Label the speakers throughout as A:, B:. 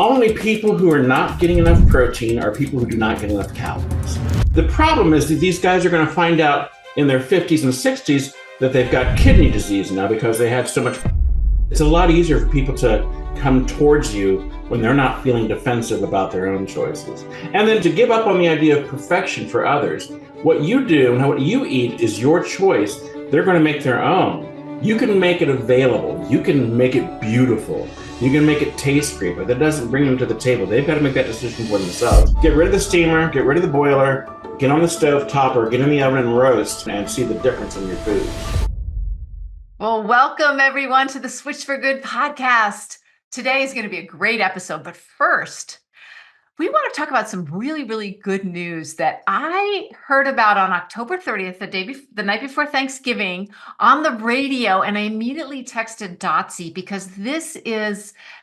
A: only people who are not getting enough protein are people who do not get enough calories. The problem is that these guys are going to find out in their 50s and 60s that they've got kidney disease now because they had so much. It's a lot easier for people to come towards you when they're not feeling defensive about their own choices. And then to give up on the idea of perfection for others. What you do and what you eat is your choice. They're going to make their own. You can make it available. You can make it beautiful. You can make it taste great, but that doesn't bring them to the table. They've got to make that decision for themselves. Get rid of the steamer, get rid of the boiler, get on the stove top or get in the oven and roast and see the difference in your food.
B: Well, welcome everyone to the Switch for Good podcast. Today is going to be a great episode, but first, we want to talk about some really, really good news that I heard about on October 30th, the night before Thanksgiving, on the radio, and I immediately texted Dotsie because this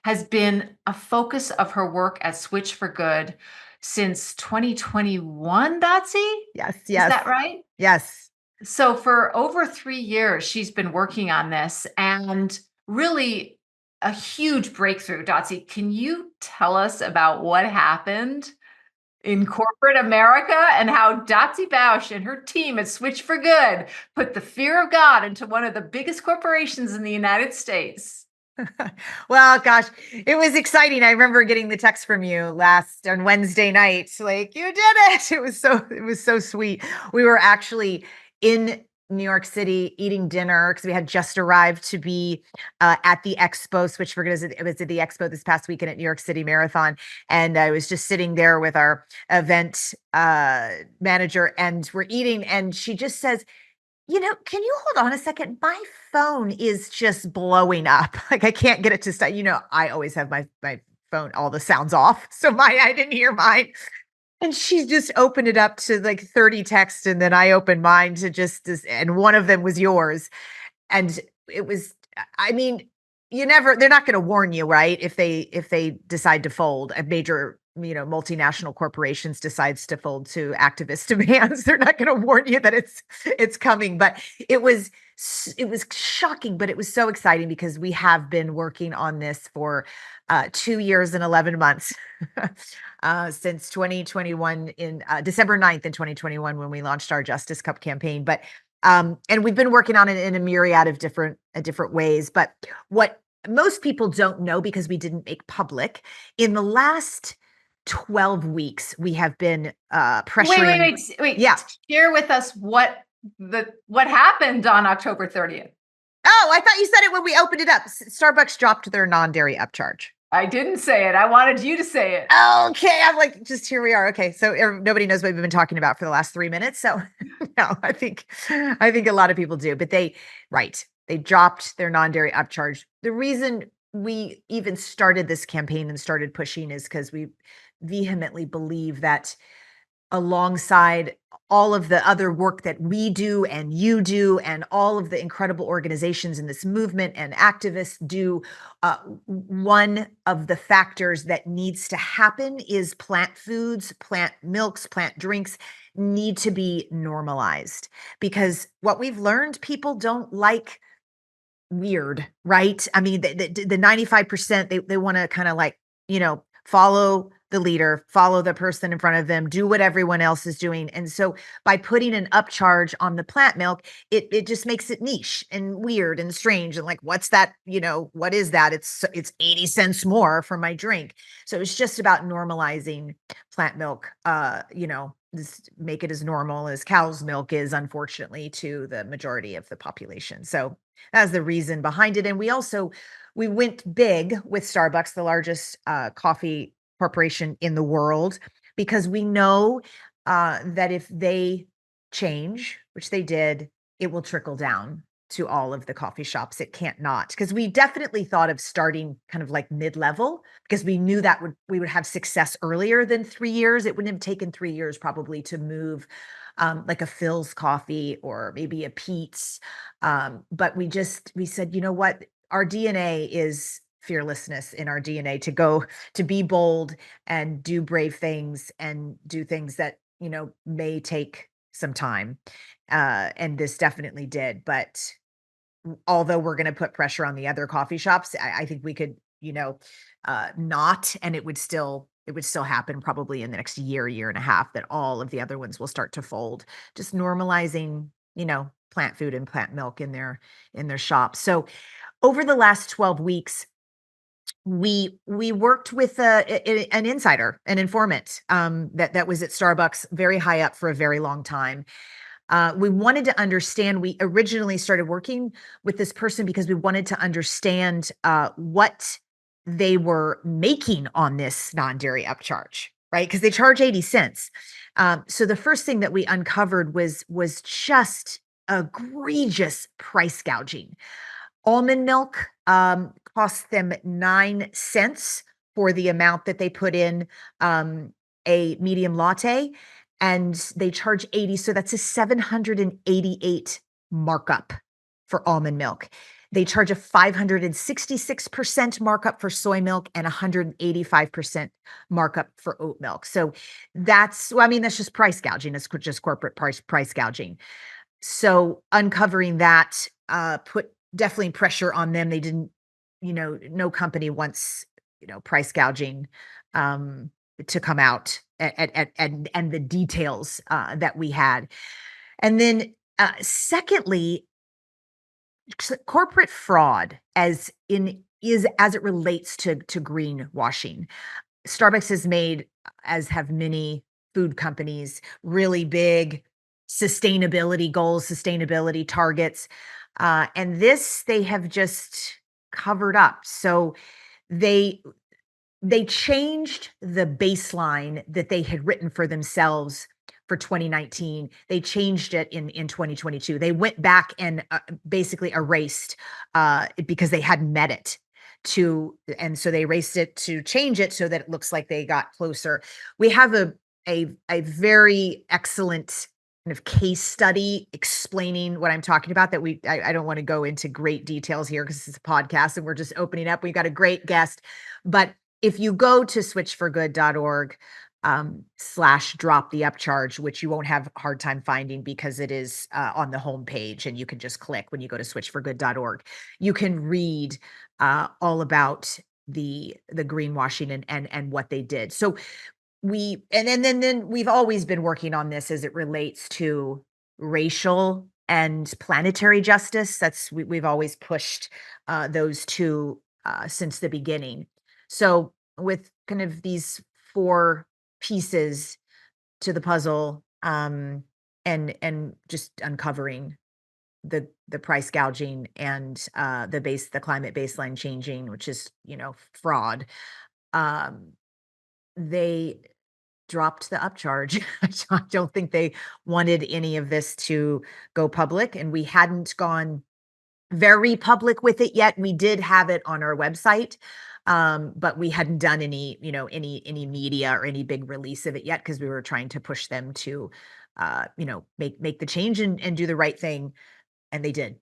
B: has been a focus of her work at Switch for Good since 2021, Dotsie?
C: Yes.
B: Is that right?
C: Yes.
B: So for over 3 years, she's been working on this and really a huge breakthrough. Dotsie, can you tell us about what happened in corporate America and how Dotsie Bausch and her team at Switch for Good put the fear of God into one of the biggest corporations in the United States?
C: Well, gosh, it was exciting. I remember getting the text from you on Wednesday night, like, you did it. It was so sweet. We were actually in New York City eating dinner because we had just arrived to be at the expo. Switch for Good. It was at the expo this past weekend at New York City Marathon. And I was just sitting there with our event manager and we're eating. And she just says, can you hold on a second? My phone is just blowing up. Like I can't get it to stop. I always have my phone, all the sounds off. So I didn't hear mine. And she just opened it up to like 30 texts. And then I opened mine to just this, and one of them was yours. And it was, they're not going to warn you, right? If they decide to fold, a major, multinational corporations decides to fold to activist demands, they're not going to warn you that it's coming. But it was shocking, but it was so exciting because we have been working on this for 2 years and 11 months since 2021 in December 9th in 2021 when we launched our Justice Cup campaign. But and we've been working on it in a myriad of different ways. But what most people don't know, because we didn't make public, in the last 12 weeks, we have been pressuring.
B: Wait.
C: Yeah.
B: Share with us what happened on October 30th.
C: Oh, I thought you said it when we opened it up. Starbucks dropped their non-dairy upcharge.
B: I didn't say it. I wanted you to say it.
C: Okay. I'm like, just here we are. Okay. So nobody knows what we've been talking about for the last 3 minutes. So no, I think a lot of people do, but they dropped their non-dairy upcharge. The reason we even started this campaign and started pushing is because we vehemently believe that alongside all of the other work that we do and you do and all of the incredible organizations in this movement and activists do, one of the factors that needs to happen is plant foods, plant milks, plant drinks need to be normalized. Because what we've learned, people don't like weird, right? I mean, the 95%, they want to kind of like, follow the leader, follow the person in front of them, do what everyone else is doing. And so by putting an upcharge on the plant milk, it just makes it niche and weird and strange. And like, what's that? What is that? It's 80 cents more for my drink. So it's just about normalizing plant milk, just make it as normal as cow's milk is, unfortunately, to the majority of the population. So that's the reason behind it. And we went big with Starbucks, the largest coffee corporation in the world, because we know that if they change, which they did, it will trickle down to all of the coffee shops. It can't not, because we definitely thought of starting kind of like mid-level, because we knew that we would have success earlier than 3 years. It wouldn't have taken 3 years probably to move like a Phil's Coffee or maybe a Pete's. But we said, you know what? Our DNA is fearlessness in our DNA to be bold and do brave things and do things that, may take some time. And this definitely did. But although we're going to put pressure on the other coffee shops, I think we could not, and it would still happen probably in the next year and a half, that all of the other ones will start to fold. Just normalizing, plant food and plant milk in their shops. So over the last 12 weeks, we worked with an insider, an informant, that was at Starbucks, very high up for a very long time. We wanted to understand. We originally started working with this person because we wanted to understand what they were making on this non-dairy upcharge, right? Because they charge 80 cents. So the first thing that we uncovered was just egregious price gouging. Almond milk costs them 9 cents for the amount that they put in a medium latte, and they charge 80. So that's a 788 markup for almond milk. They charge a 566% markup for soy milk and 185% markup for oat milk. So that's just price gouging. It's just corporate price gouging. So uncovering that put definitely pressure on them. They didn't, no company wants, price gouging to come out and the details that we had. And then secondly, corporate fraud is as it relates to greenwashing. Starbucks has made, as have many food companies, really big sustainability goals, sustainability targets. And this they have just covered up. So they changed the baseline that they had written for themselves for 2019. They changed it in 2022. They went back and basically erased because they hadn't met it. And so they erased it to change it so that it looks like they got closer. We have a very excellent kind of case study explaining what I'm talking about that I don't want to go into great details here because it's a podcast and we're just opening up. We've got a great guest, but if you go to switchforgood.org / drop the upcharge, which you won't have a hard time finding because it is on the homepage and you can just click when you go to switchforgood.org, you can read all about the greenwashing and what they did. So then we've always been working on this as it relates to racial and planetary justice. We've always pushed those two since the beginning. So with kind of these 4 pieces to the puzzle, and just uncovering the price gouging and the climate baseline changing, which is fraud. They dropped the upcharge. I don't think they wanted any of this to go public, and we hadn't gone very public with it yet. We did have it on our website, but we hadn't done any media or any big release of it yet because we were trying to push them to, make the change and do the right thing, and they did.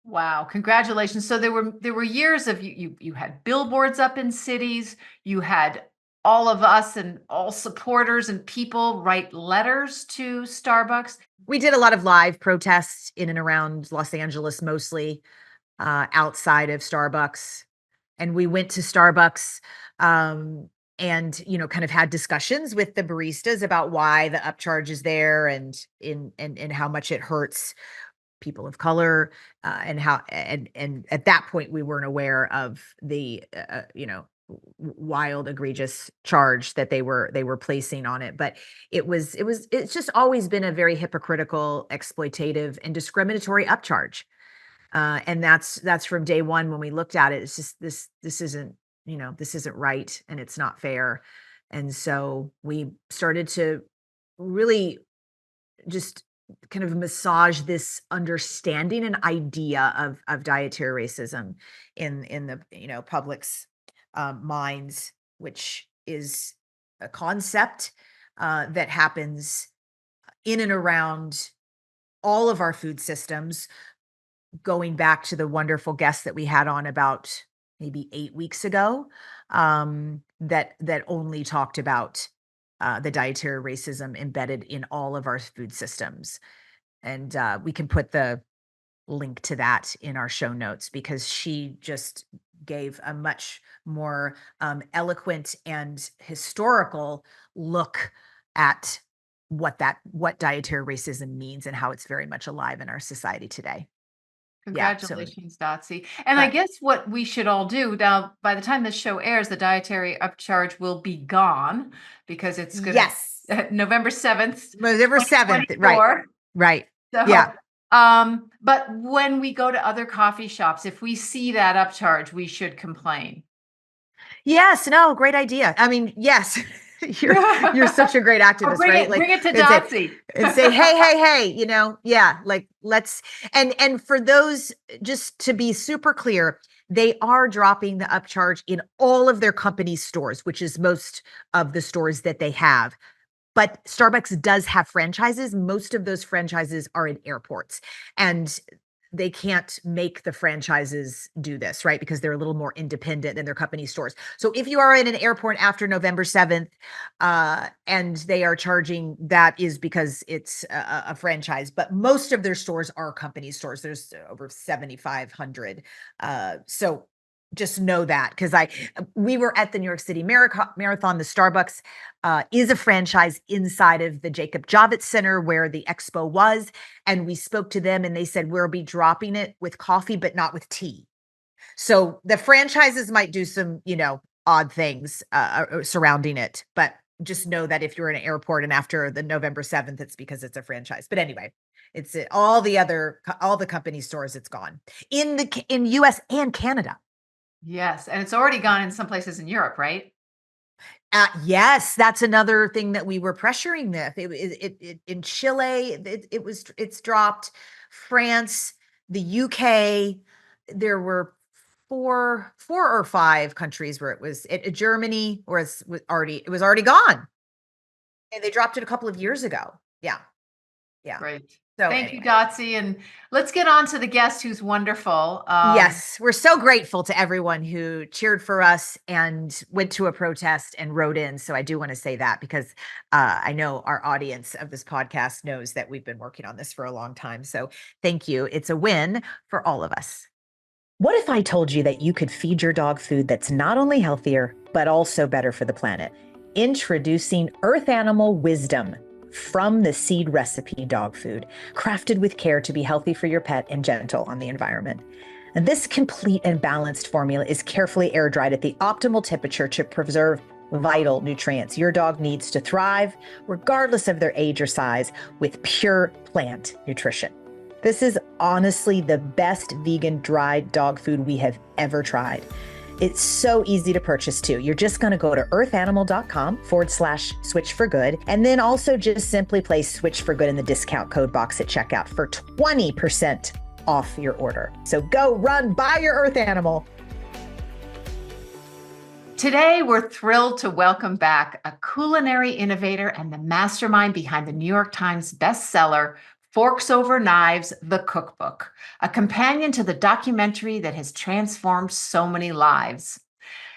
B: Wow, congratulations. So there were years of you had billboards up in cities, you had all of us and all supporters and people write letters to Starbucks.
C: We did a lot of live protests in and around Los Angeles, mostly outside of Starbucks. And we went to Starbucks and, kind of had discussions with the baristas about why the upcharge is there and how much it hurts people of color and how, and at that point we weren't aware of the, wild, egregious charge that they were placing on it. But it's just always been a very hypocritical, exploitative, and discriminatory upcharge. And that's from day one when we looked at it. It's just this isn't, this isn't right and it's not fair. And so we started to really just kind of massage this understanding and idea of dietary racism in the public's minds, which is a concept that happens in and around all of our food systems, going back to the wonderful guest that we had on about maybe 8 weeks ago, that only talked about the dietary racism embedded in all of our food systems. And we can put the link to that in our show notes because she just gave a much more eloquent and historical look at what dietary racism means and how it's very much alive in our society today.
B: Congratulations, Dotsie. And I
C: But
B: guess what we should all do now, by the time this show airs, the dietary upcharge will be gone because it's going
C: yes,
B: to November 7th,
C: November 7th, right,
B: 2024.
C: right.
B: So,
C: Yeah.
B: But when we go to other coffee shops, if we see that upcharge, we should complain.
C: Yes, no, great idea. I mean, yes, you're such a great activist, right?
B: Bring it to
C: and
B: Dotsie.
C: and say, hey, yeah, like let's and for those, just to be super clear, they are dropping the upcharge in all of their company stores, which is most of the stores that they have. But Starbucks does have franchises. Most of those franchises are in airports, and they can't make the franchises do this, right? Because they're a little more independent than their company stores. So if you are in an airport after November 7th, and they are charging, that is because it's a franchise, but most of their stores are company stores. There's over 7,500. So just know that, because we were at the New York City Marathon. The Starbucks is a franchise inside of the Jacob Javits Center where the expo was. And we spoke to them and they said, we'll be dropping it with coffee, but not with tea. So the franchises might do some, odd things surrounding it. But just know that if you're in an airport and after the November 7th, it's because it's a franchise. But anyway, it's all the company stores, it's gone in US and Canada.
B: Yes. And it's already gone in some places in Europe, right?
C: Yes, that's another thing that we were pressuring with. It in Chile, it's dropped. France, the UK, there were four or five countries where it was. Germany, where it was already gone, and they dropped it a couple of years ago. Yeah.
B: Great.
C: So
B: Thank you,
C: anyway.
B: Dotsie. And let's get on to the guest who's wonderful.
C: Yes, we're so grateful to everyone who cheered for us and went to a protest and wrote in. So I do want to say that because I know our audience of this podcast knows that we've been working on this for a long time. So thank you. It's a win for all of us. What if I told you that you could feed your dog food that's not only healthier, but also better for the planet? Introducing Earth Animal Wisdom from the Seed Recipe dog food, crafted with care to be healthy for your pet and gentle on the environment. And this complete and balanced formula is carefully air dried at the optimal temperature to preserve vital nutrients your dog needs to thrive, regardless of their age or size, with pure plant nutrition. This is honestly the best vegan dried dog food we have ever tried. It's so easy to purchase too. You're just going to go to earthanimal.com/switch for good. And then also just simply place switch for good in the discount code box at checkout for 20% off your order. So go run, buy your Earth Animal.
B: Today, we're thrilled to welcome back a culinary innovator and the mastermind behind the New York Times bestseller, Forks Over Knives, The Cookbook, a companion to the documentary that has transformed so many lives.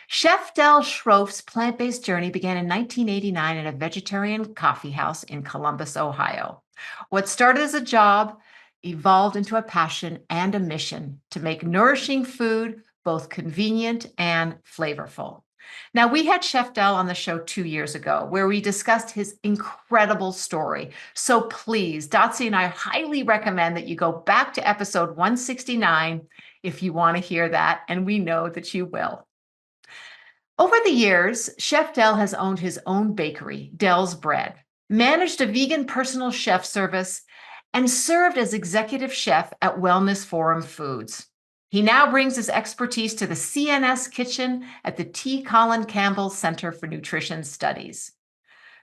B: Chef Del Sroufe's plant-based journey began in 1989 at a vegetarian coffee house in Columbus, Ohio. What started as a job evolved into a passion and a mission to make nourishing food both convenient and flavorful. Now, we had Chef Del on the show 2 years ago, where we discussed his incredible story. So please, Dotsie and I highly recommend that you go back to episode 169 if you want to hear that, and we know that you will. Over the years, Chef Del has owned his own bakery, Del's Bread, managed a vegan personal chef service, and served as executive chef at Wellness Forum Foods. He now brings his expertise to the CNS Kitchen at the T. Colin Campbell Center for Nutrition Studies.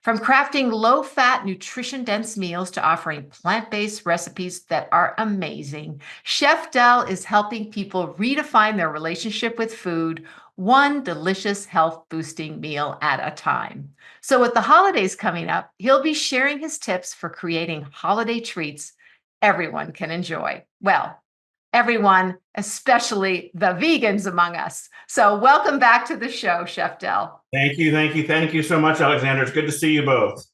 B: From crafting low-fat, nutrition-dense meals to offering plant-based recipes that are amazing, Chef Del is helping people redefine their relationship with food, one delicious health-boosting meal at a time. So with the holidays coming up, he'll be sharing his tips for creating holiday treats everyone can enjoy. Well, everyone, especially the vegans among us. So welcome back to the show, Chef Del.
A: Thank you so much, Alexander. It's good to see you both.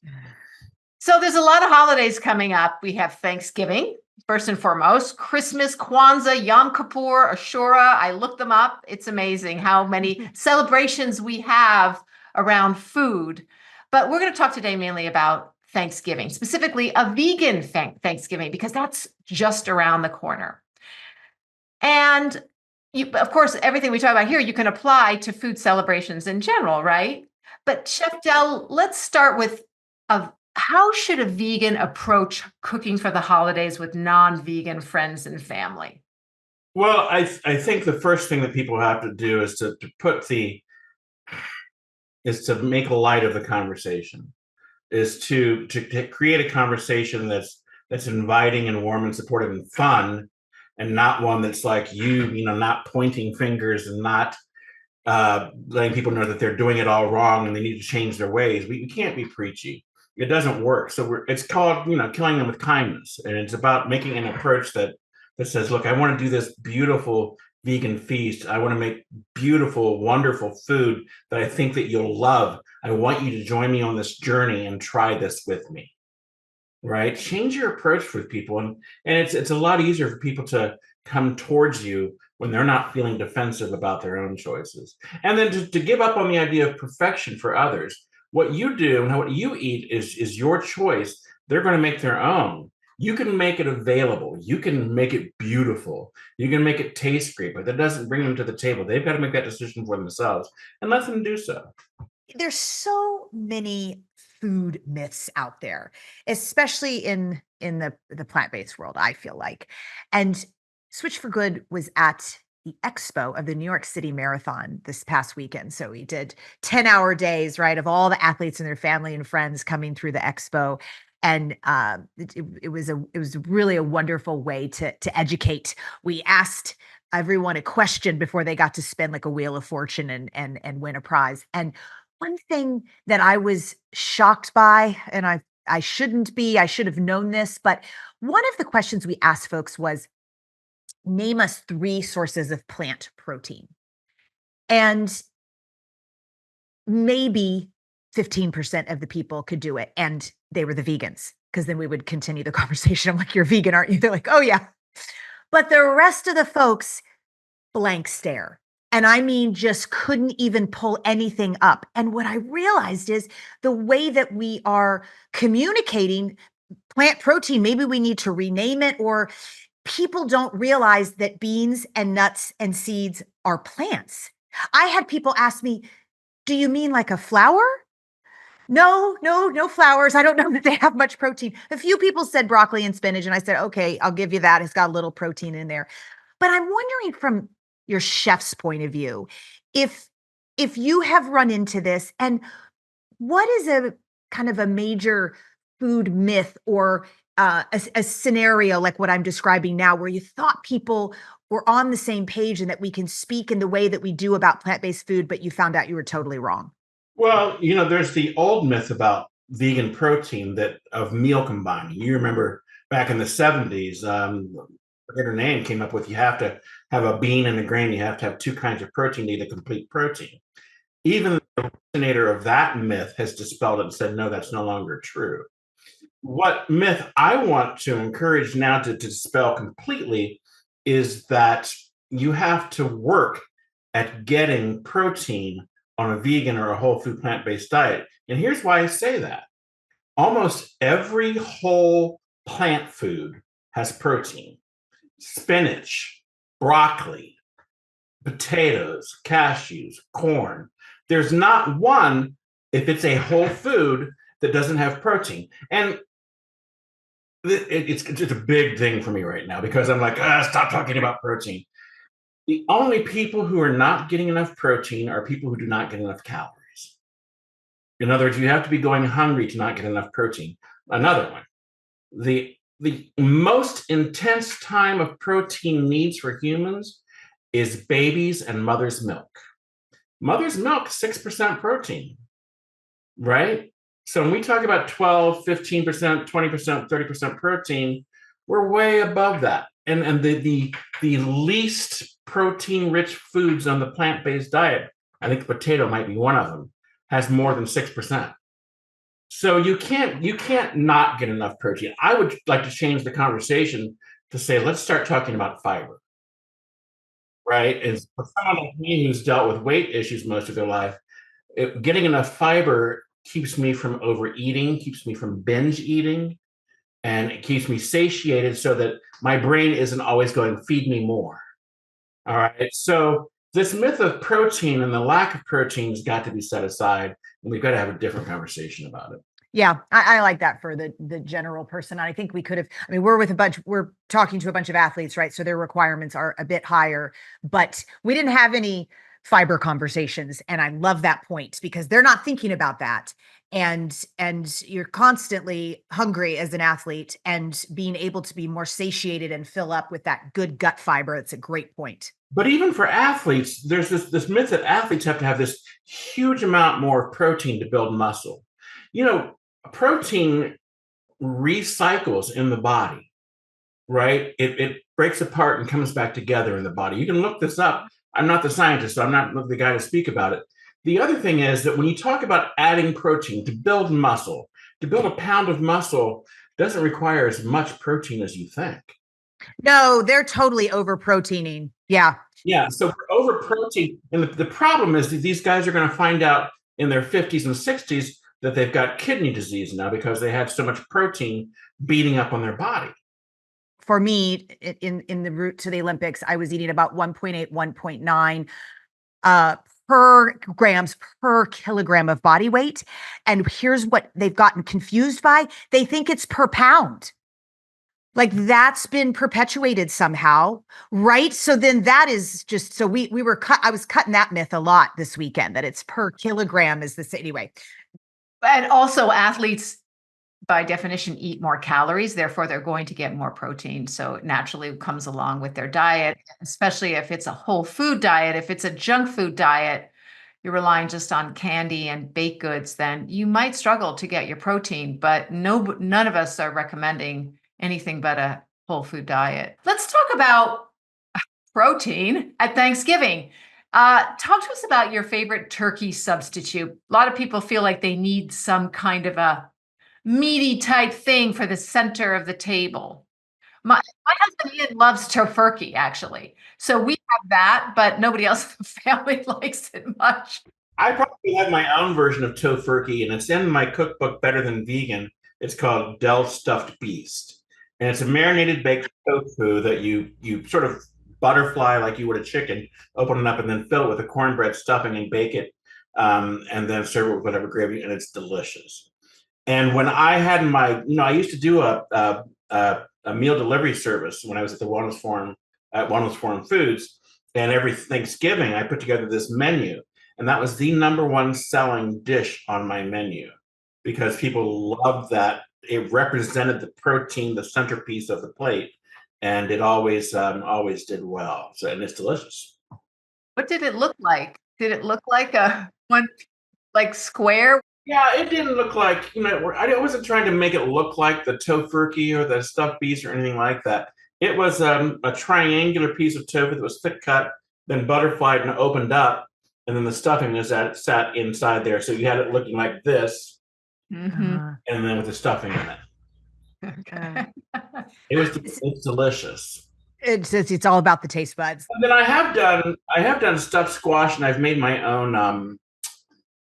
B: So there's a lot of holidays coming up. We have Thanksgiving, first and foremost, Christmas, Kwanzaa, Yom Kippur, Ashura. I looked them up. It's amazing how many celebrations we have around food. But we're going to talk today mainly about Thanksgiving, specifically a vegan Thanksgiving, because that's just around the corner. And of course, everything we talk about here, you can apply to food celebrations in general, right? But Chef Del, let's start with how should a vegan approach cooking for the holidays with non-vegan friends and family?
A: Well, I think the first thing that people have to do is to make light of the conversation, is to create a conversation that's inviting and warm and supportive and fun, and not one that's like not pointing fingers and not letting people know that they're doing it all wrong and they need to change their ways. We can't be preachy. It doesn't work. So it's called, killing them with kindness. And it's about making an approach that says, look, I want to do this beautiful vegan feast. I want to make beautiful, wonderful food that I think that you'll love. I want you to join me on this journey and try this with me. Right? Change your approach with people. And it's a lot easier for people to come towards you when they're not feeling defensive about their own choices. And then to give up on the idea of perfection for others. What you do and what you eat is your choice. They're going to make their own. You can make it available. You can make it beautiful. You can make it taste great, but that doesn't bring them to the table. They've got to make that decision for themselves and let them do so.
C: There's so many food myths out there, especially in the plant-based world, I feel like. And Switch for Good was at the expo of the New York City Marathon this past weekend. So we did 10-hour days, right, of all the athletes and their family and friends coming through the expo. And it was really a wonderful way to educate. We asked everyone a question before they got to spin like a Wheel of Fortune and win a prize. And one thing that I was shocked by, and I shouldn't be, I should have known this, but one of the questions we asked folks was, name us 3 sources of plant protein. And maybe 15% of the people could do it. And they were the vegans, because then we would continue the conversation. I'm like, you're vegan, aren't you? They're like, oh yeah. But the rest of the folks, blank stare. And I mean, just couldn't even pull anything up. And what I realized is the way that we are communicating plant protein, maybe we need to rename it, or people don't realize that beans and nuts and seeds are plants. I had people ask me, do you mean like a flower? No flowers. I don't know that they have much protein. A few people said broccoli and spinach, and I said, okay, I'll give you that. It's got a little protein in there. But I'm wondering, from your chef's point of view, if you have run into this, and what is a kind of a major food myth or a scenario like what I'm describing now, where you thought people were on the same page and that we can speak in the way that we do about plant-based food, but you found out you were totally wrong?
A: Well, there's the old myth about vegan protein of meal combining. You remember back in the 70s, forget her name, came up with, you have to have a bean and a grain. You have to have 2 kinds of protein to eat a complete protein. Even the originator of that myth has dispelled it and said, no, that's no longer true. What myth I want to encourage now to dispel completely is that you have to work at getting protein on a vegan or a whole food plant-based diet. And here's why I say that. Almost every whole plant food has protein. Spinach, broccoli, potatoes, cashews, corn. There's not one, if it's a whole food, that doesn't have protein. And it's just a big thing for me right now, because I'm like, stop talking about protein. The only people who are not getting enough protein are people who do not get enough calories. In other words, you have to be going hungry to not get enough protein. Another one, the most intense time of protein needs for humans is babies and mother's milk. Mother's milk, 6% protein, right? So when we talk about 12, 15%, 20%, 30% protein, we're way above that. And the least protein-rich foods on the plant-based diet, I think potato might be one of them, has more than 6%. So you can't not get enough protein. I would like to change the conversation to say, let's start talking about fiber, right? Is for someone like me who's dealt with weight issues most of their life, getting enough fiber keeps me from overeating, keeps me from binge eating, and it keeps me satiated so that my brain isn't always going, feed me more. All right. So this myth of protein and the lack of protein has got to be set aside, and we've got to have a different conversation about it.
C: Yeah, I like that for the general person. I think we could have, I mean, we're talking to a bunch of athletes, right? So their requirements are a bit higher, but we didn't have any fiber conversations. And I love that point because they're not thinking about that. And you're constantly hungry as an athlete, and being able to be more satiated and fill up with that good gut fiber. It's a great point.
A: But even for athletes, there's this myth that athletes have to have this huge amount more of protein to build muscle. You know, protein recycles in the body, right? It breaks apart and comes back together in the body. You can look this up. I'm not the scientist, so I'm not the guy to speak about it. The other thing is that when you talk about adding protein to build muscle, to build a pound of muscle doesn't require as much protein as you think.
C: No, they're totally over proteining. Yeah.
A: Yeah, so for over protein, and the problem is that these guys are going to find out in their 50s and 60s that they've got kidney disease now because they had so much protein beating up on their body.
C: For me, in the route to the Olympics, I was eating about 1.8, 1.9 per grams per kilogram of body weight. And here's what they've gotten confused by. They think it's per pound. Like that's been perpetuated somehow, right? So then that is just, so I was cutting that myth a lot this weekend, that it's per kilogram is this anyway.
B: And also athletes by definition eat more calories, therefore they're going to get more protein. So it naturally comes along with their diet, especially if it's a whole food diet. If it's a junk food diet, you're relying just on candy and baked goods, then you might struggle to get your protein, but none of us are recommending anything but a whole food diet. Let's talk about protein at Thanksgiving. Talk to us about your favorite turkey substitute. A lot of people feel like they need some kind of a meaty type thing for the center of the table. My husband Ian loves tofurkey, actually. So we have that, but nobody else in the family likes it much.
A: I probably have my own version of tofurkey, and it's in my cookbook, Better Than Vegan. It's called Del Stuffed Beast. And it's a marinated baked tofu that you sort of butterfly like you would a chicken, open it up and then fill it with a cornbread stuffing and bake it, and then serve it with whatever gravy, and it's delicious. And when I had I used to do a meal delivery service when I was at the Wellness Forum at Wellness Forum Foods, and every Thanksgiving I put together this menu, and that was the number one selling dish on my menu because people loved that. It represented the protein, the centerpiece of the plate, and it always did well. So, and it's delicious.
B: What did it look like? Did it look like a one like square?
A: Yeah, it didn't look like, I wasn't trying to make it look like the tofurkey or the stuffed beast or anything like that. It was a triangular piece of tofu that was thick cut, then butterflied and opened up, and then the stuffing was sat inside there. So you had it looking like this,
B: Mm-hmm.
A: and then with the stuffing in it.
B: Okay.
A: It's delicious.
C: It's all about the taste buds.
A: And then I have done stuffed squash, and I've made my own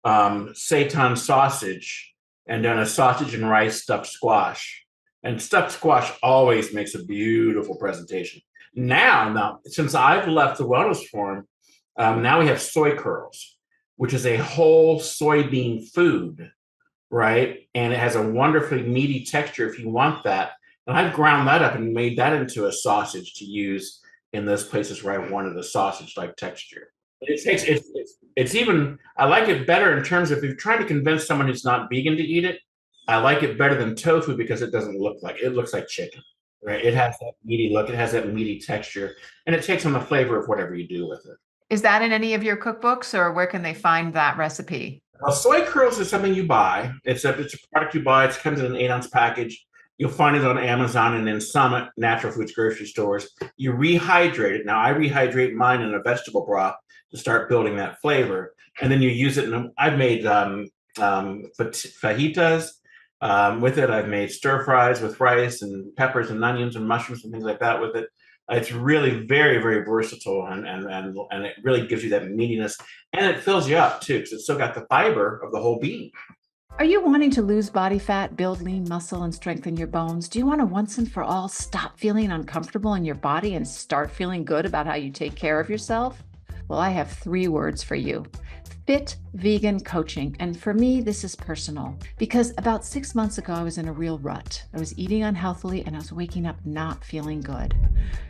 A: seitan sausage and done a sausage and rice stuffed squash. And stuffed squash always makes a beautiful presentation. Now, since I've left the Wellness Forum, now we have soy curls, which is a whole soybean food, right? And it has a wonderfully meaty texture if you want that. And I've ground that up and made that into a sausage to use in those places where I wanted a sausage-like texture. It's even, I like it better in terms of if you're trying to convince someone who's not vegan to eat it, I like it better than tofu because it doesn't look like, it looks like chicken, right? It has that meaty look, it has that meaty texture, and it takes on the flavor of whatever you do with it.
B: Is that in any of your cookbooks, or where can they find that recipe?
A: Well, soy curls is something you buy. It's a product you buy. It comes in an 8-ounce package. You'll find it on Amazon and in some natural foods grocery stores. You rehydrate it. Now, I rehydrate mine in a vegetable broth to start building that flavor. And then you use it. I've made fajitas. With it, I've made stir fries with rice and peppers and onions and mushrooms and things like that with it. It's really very, very versatile, and it really gives you that meatiness, and it fills you up too, because it's still got the fiber of the whole bean.
B: Are you wanting to lose body fat, build lean muscle, and strengthen your bones? Do you want to once and for all stop feeling uncomfortable in your body and start feeling good about how you take care of yourself? Well, I have 3 words for you. Fit Vegan Coaching. And for me, this is personal because about 6 months ago, I was in a real rut. I was eating unhealthily and I was waking up not feeling good.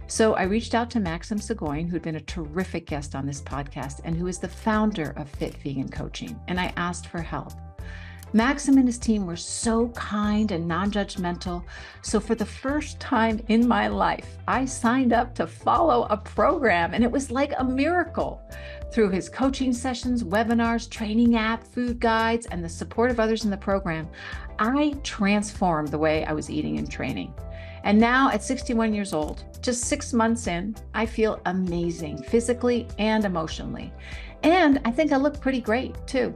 B: So I reached out to Maxim Seguin, who'd been a terrific guest on this podcast and who is the founder of Fit Vegan Coaching. And I asked for help. Maxim and his team were so kind and non-judgmental. So for the first time in my life, I signed up to follow a program, and it was like a miracle. Through his coaching sessions, webinars, training app, food guides, and the support of others in the program, I transformed the way I was eating and training. And now at 61 years old, just 6 months in, I feel amazing physically and emotionally. And I think I look pretty great too.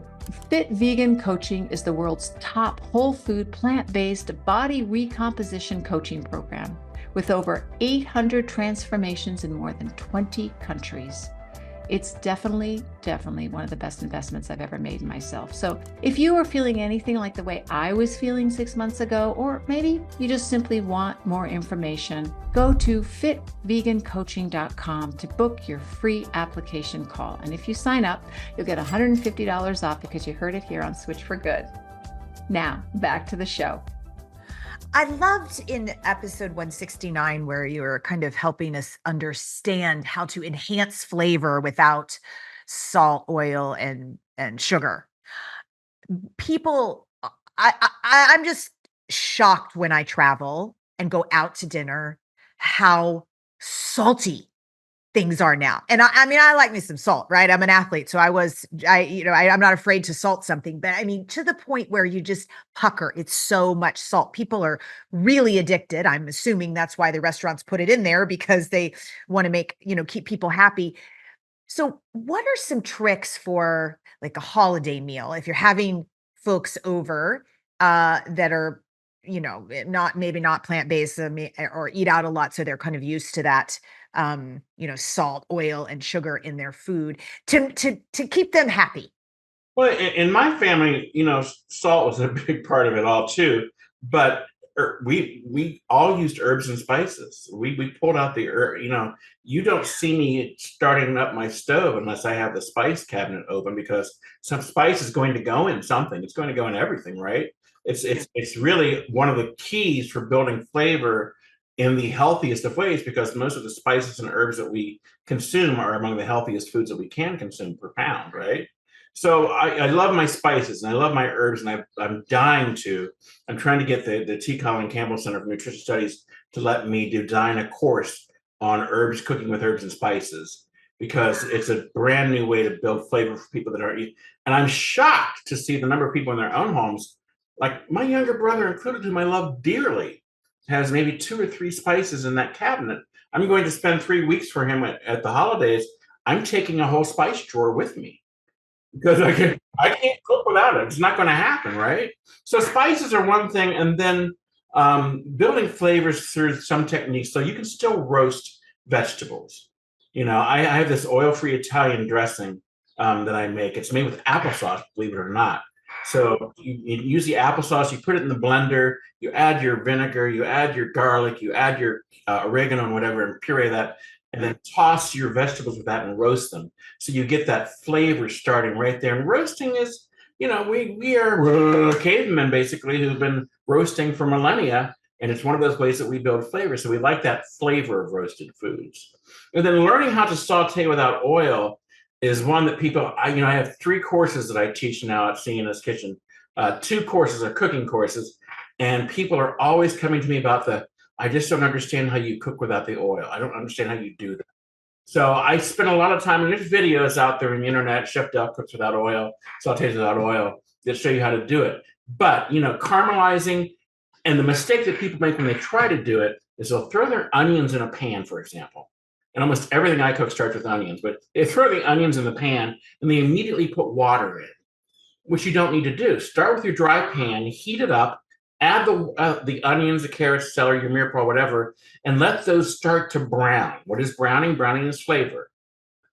B: Fit Vegan Coaching is the world's top whole food, plant-based body recomposition coaching program with over 800 transformations in more than 20 countries. It's definitely one of the best investments I've ever made in myself. So if you are feeling anything like the way I was feeling 6 months ago, or maybe you just simply want more information, go to fitvegancoaching.com to book your free application call. And if you sign up, you'll get $150 off because you heard it here on Switch for Good. Now, back to the show.
C: I loved in episode 169 where you were kind of helping us understand how to enhance flavor without salt, oil, and sugar. People, I'm just shocked when I travel and go out to dinner how salty things are now. And I mean, I like me some salt, right? I'm an athlete. So I'm not afraid to salt something, but I mean, to the point where you just pucker, it's so much salt. People are really addicted. I'm assuming that's why the restaurants put it in there, because they want to keep people happy. So what are some tricks for like a holiday meal? If you're having folks over that are, not plant-based or eat out a lot, so they're kind of used to that, salt, oil, and sugar in their food to keep them happy.
A: Well, in my family, salt was a big part of it all too. But we all used herbs and spices. We pulled out the herb. You don't see me starting up my stove unless I have the spice cabinet open, because some spice is going to go in something. It's going to go in everything, right? It's really one of the keys for building flavor in the healthiest of ways, because most of the spices and herbs that we consume are among the healthiest foods that we can consume per pound, right? So I love my spices and I love my herbs, and I'm trying to get the T. Colin Campbell Center for Nutrition Studies to let me design a course on herbs, cooking with herbs and spices, because it's a brand new way to build flavor for people that aren't eating. And I'm shocked to see the number of people in their own homes, like my younger brother included, whom I love dearly, has maybe 2 or 3 spices in that cabinet. I'm going to spend 3 weeks for him at the holidays. I'm taking a whole spice drawer with me, because I can't cook without it. It's not going to happen, right? So spices are one thing, and then building flavors through some techniques. So you can still roast vegetables. I have this oil-free Italian dressing that I make. It's made with applesauce, believe it or not. So you use the applesauce, you put it in the blender, you add your vinegar, you add your garlic, you add your oregano and whatever, and puree that, and then toss your vegetables with that and roast them. So you get that flavor starting right there. And roasting is, we are cavemen basically who've been roasting for millennia, and it's one of those ways that we build flavor. So we like that flavor of roasted foods. And then learning how to saute without oil is one that people, I have 3 courses that I teach now at CNS Kitchen. 2 courses are cooking courses, and people are always coming to me about I just don't understand how you cook without the oil. I don't understand how you do that. So I spend a lot of time, and there's videos out there on the internet, Chef Del cooks without oil, sautés without oil, that show you how to do it. But, caramelizing, and the mistake that people make when they try to do it is they'll throw their onions in a pan, for example. And almost everything I cook starts with onions, but they throw the onions in the pan and they immediately put water in. which you don't need to do. Start with your dry pan, heat it up, add the onions, the carrots, celery, your mirepoix, whatever, and let those start to brown. What is browning? Browning is flavor.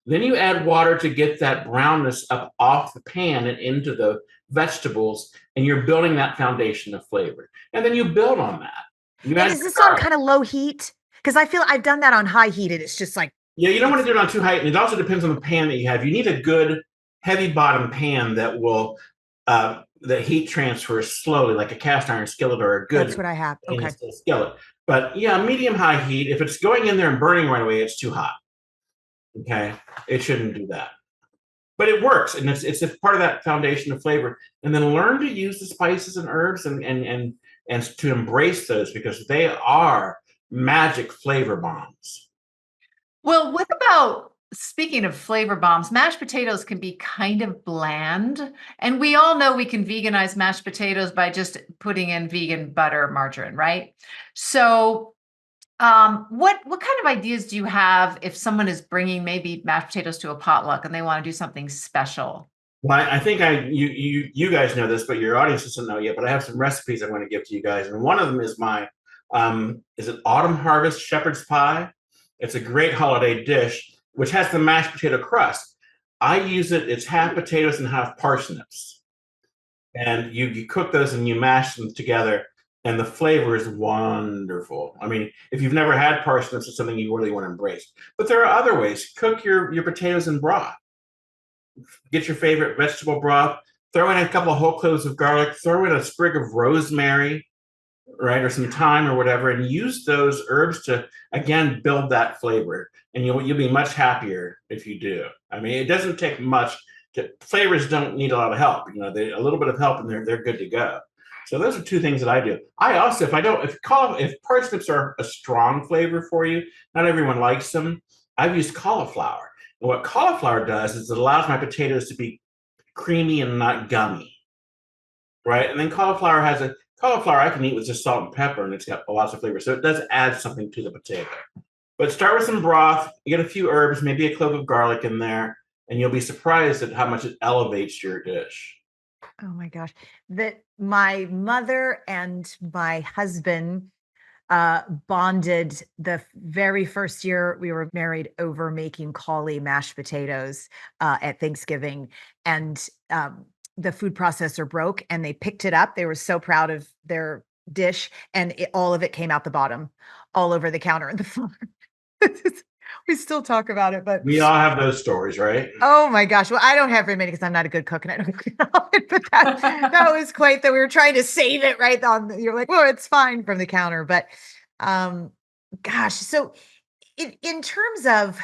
A: Then you add water to get that brownness up off the pan and into the vegetables, and you're building that foundation of flavor. And then you build on that. You
C: And
A: add
C: is
A: your
C: this on
A: garlic.
C: kind of low heat? Because I feel I've done that on high heat and it's just like,
A: Yeah, you don't want to do it on too high, and it also depends on the pan that you have. You need a good heavy bottom pan that will the heat transfers slowly, like a cast iron skillet or a good
C: that's what I have. Okay.
A: stainless steel skillet. But yeah, medium high heat. If it's going in there and burning right away, it's too hot. Okay, it shouldn't do that. But it works, and it's a part of that foundation of flavor. And then learn to use the spices and herbs and to embrace those, because they are magic flavor bombs.
B: Well, what about, speaking of flavor bombs, mashed potatoes can be kind of bland. And we all know we can veganize mashed potatoes by just putting in vegan butter, margarine, right? So what kind of ideas do you have if someone is bringing maybe mashed potatoes to a potluck and they want to do something special?
A: Well, I think you guys know this, but your audience doesn't know yet. But I have some recipes I'm going to give to you guys, and one of them is my is it autumn harvest shepherd's pie. It's a great holiday dish which has the mashed potato crust. I use it. It's half potatoes and half parsnips, and you cook those and you mash them together, and the flavor is wonderful. I mean, if you've never had parsnips, it's something you really want to embrace. But there are other ways. Cook your potatoes in broth. Get your favorite vegetable broth, throw in a couple of whole cloves of garlic, throw in a sprig of rosemary, right, or some thyme or whatever, and use those herbs to, again, build that flavor. And you'll be much happier if you do. I mean, it doesn't take much. Flavors don't need a lot of help. You know, a little bit of help and they're good to go. So those are two things that I do. I also, if parsnips are a strong flavor for you, not everyone likes them, I've used cauliflower. And what cauliflower does is it allows my potatoes to be creamy and not gummy, right? And then cauliflower I can eat with just salt and pepper, and it's got lots of flavor. So it does add something to the potato. But start with some broth, you get a few herbs, maybe a clove of garlic in there, and you'll be surprised at how much it elevates your dish.
C: Oh my gosh. That my mother and my husband bonded the very first year we were married over making cauli mashed potatoes at Thanksgiving. And the food processor broke and they picked it up. They were so proud of their dish, and all of it came out the bottom, all over the counter and the floor. We still talk about it, but
A: We all have those stories, right?
C: oh my gosh. Well, I don't have very many because I'm not a good cook and I don't know it, but that was quite that we were trying to save it right on. You're like, well, it's fine from the counter. But gosh, so in terms of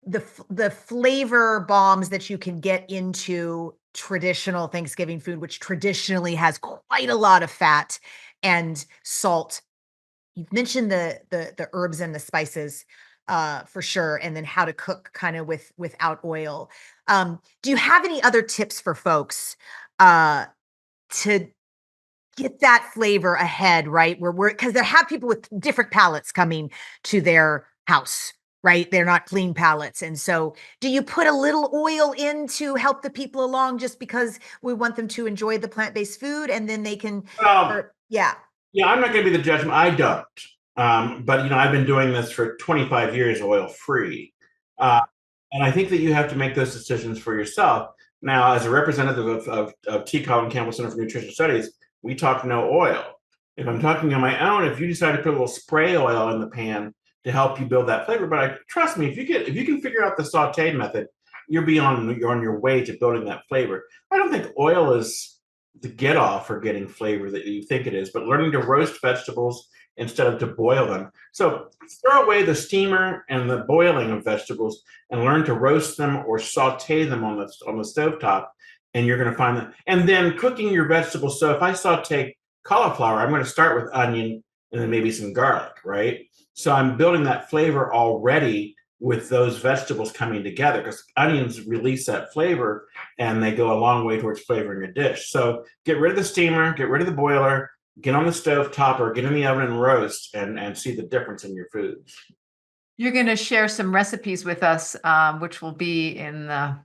C: the flavor bombs that you can get into traditional Thanksgiving food, which traditionally has quite a lot of fat and salt. You've mentioned the herbs and the spices for sure, and then how to cook kind of without oil. Do you have any other tips for folks to get that flavor ahead, right? Where we're because they have people with different palates coming to their house, right? They're not clean palates. And so do you put a little oil in to help the people along just because we want them to enjoy the plant-based food and then they can, yeah.
A: Yeah, I'm not going to be the judge. I don't. But I've been doing this for 25 years, oil free, and I think that you have to make those decisions for yourself. Now, as a representative of T. Colin Campbell Center for Nutrition Studies, we talk no oil. If I'm talking on my own, if you decide to put a little spray oil in the pan to help you build that flavor, but trust me, if you can figure out the saute method, you're on your way to building that flavor. I don't think oil is the get off for getting flavor that you think it is, but learning to roast vegetables instead of to boil them. So throw away the steamer and the boiling of vegetables and learn to roast them or saute them on the stovetop, and you're going to find that. And then cooking your vegetables. So if I saute cauliflower, I'm going to start with onion and then maybe some garlic, right? So I'm building that flavor already with those vegetables coming together, because onions release that flavor and they go a long way towards flavoring a dish. So get rid of the steamer, get rid of the boiler, get on the stove top or get in the oven and roast and see the difference in your foods.
B: You're going to share some recipes with us, which will be in the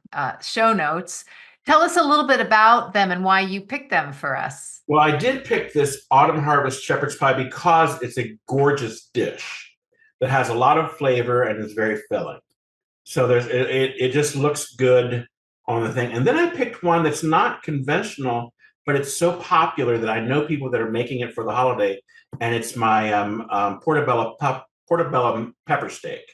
B: show notes. Tell us a little bit about them and why you picked them for us.
A: Well, I did pick this Autumn Harvest Shepherd's Pie because it's a gorgeous dish that has a lot of flavor and is very filling. So it just looks good on the thing. And then I picked one that's not conventional, but it's so popular that I know people that are making it for the holiday, and it's my portobello pepper steak.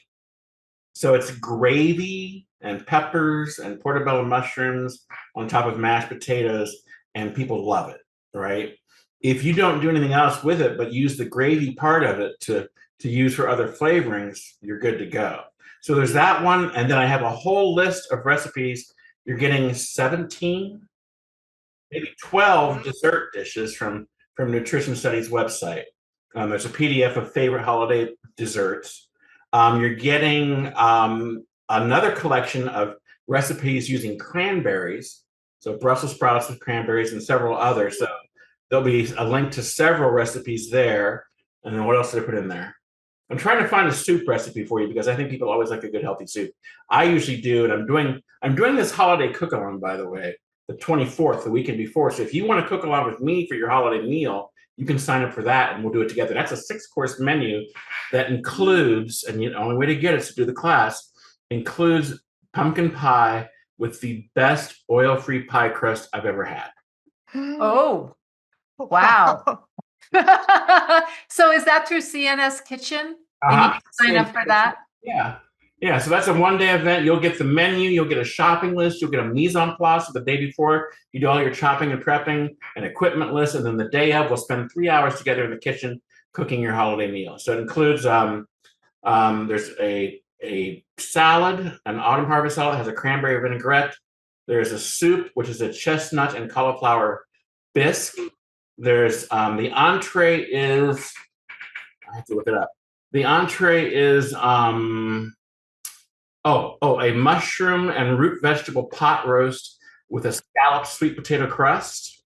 A: So it's gravy and peppers and portobello mushrooms on top of mashed potatoes, and people love it, right? If you don't do anything else with it but use the gravy part of it to use for other flavorings, you're good to go. So there's that one, and then I have a whole list of recipes. You're getting 17, maybe 12 dessert dishes from Nutrition Studies website. There's a PDF of favorite holiday desserts. You're getting another collection of recipes using cranberries. So Brussels sprouts with cranberries and several others. So there'll be a link to several recipes there. And then what else did I put in there? I'm trying to find a soup recipe for you because I think people always like a good healthy soup. I usually do, and I'm doing this holiday cook along, by the way, the 24th, the weekend before. So if you want to cook along with me for your holiday meal, you can sign up for that and we'll do it together. That's a 6-course menu that includes, and the only way to get it is to do the class, includes pumpkin pie with the best oil-free pie crust I've ever had.
B: Oh, wow. So is that through CNS Kitchen? And you can sign up for that?
A: Yeah. Yeah, so that's a one-day event. You'll get the menu, you'll get a shopping list, you'll get a mise en place the day before. You do all your chopping and prepping, an equipment list, and then the day of, we'll spend 3 hours together in the kitchen cooking your holiday meal. So it includes, there's a salad, an autumn harvest salad that has a cranberry vinaigrette. There's a soup, which is a chestnut and cauliflower bisque. There's the entree is, I have to look it up. The entree is a mushroom and root vegetable pot roast with a scalloped sweet potato crust.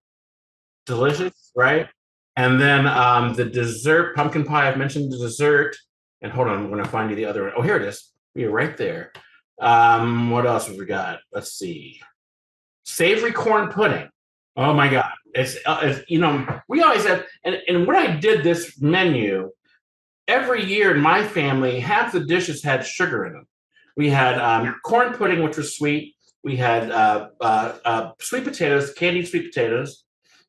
A: Delicious, right? And then the dessert, pumpkin pie, I've mentioned the dessert. And hold on, I'm going to find you the other one. Oh, here it is. You're right there. What else have we got? Let's see. Savory corn pudding. Oh my God. It's we always have, and when I did this menu, every year in my family, half the dishes had sugar in them. We had corn pudding, which was sweet. We had sweet potatoes, candied sweet potatoes,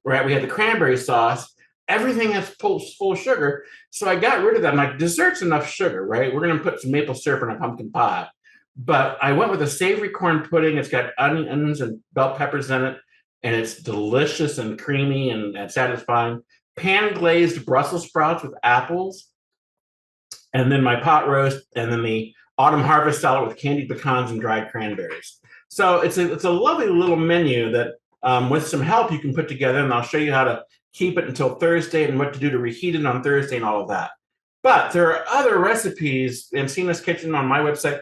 A: right? We had the cranberry sauce. Everything has full sugar. So I got rid of that. I'm like, dessert's enough sugar, right? We're going to put some maple syrup in a pumpkin pie. But I went with a savory corn pudding. It's got onions and bell peppers in it. And it's delicious and creamy and satisfying. Pan glazed Brussels sprouts with apples. And then my pot roast. And then the autumn harvest salad with candied pecans and dried cranberries. So it's a lovely little menu that with some help you can put together. And I'll show you how to keep it until Thursday and what to do to reheat it on Thursday and all of that. But there are other recipes in CNS Kitchen on my website.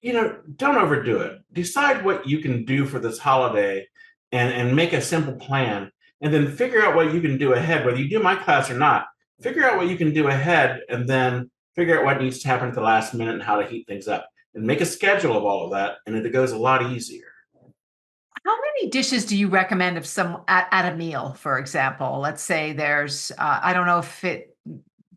A: Don't overdo it. Decide what you can do for this holiday and make a simple plan. And then figure out what you can do ahead, whether you do my class or not. Figure out what you can do ahead and then figure out what needs to happen at the last minute and how to heat things up. And make a schedule of all of that, and it goes a lot easier.
B: How many dishes do you recommend of some at a meal, for example? Let's say there's, I don't know if it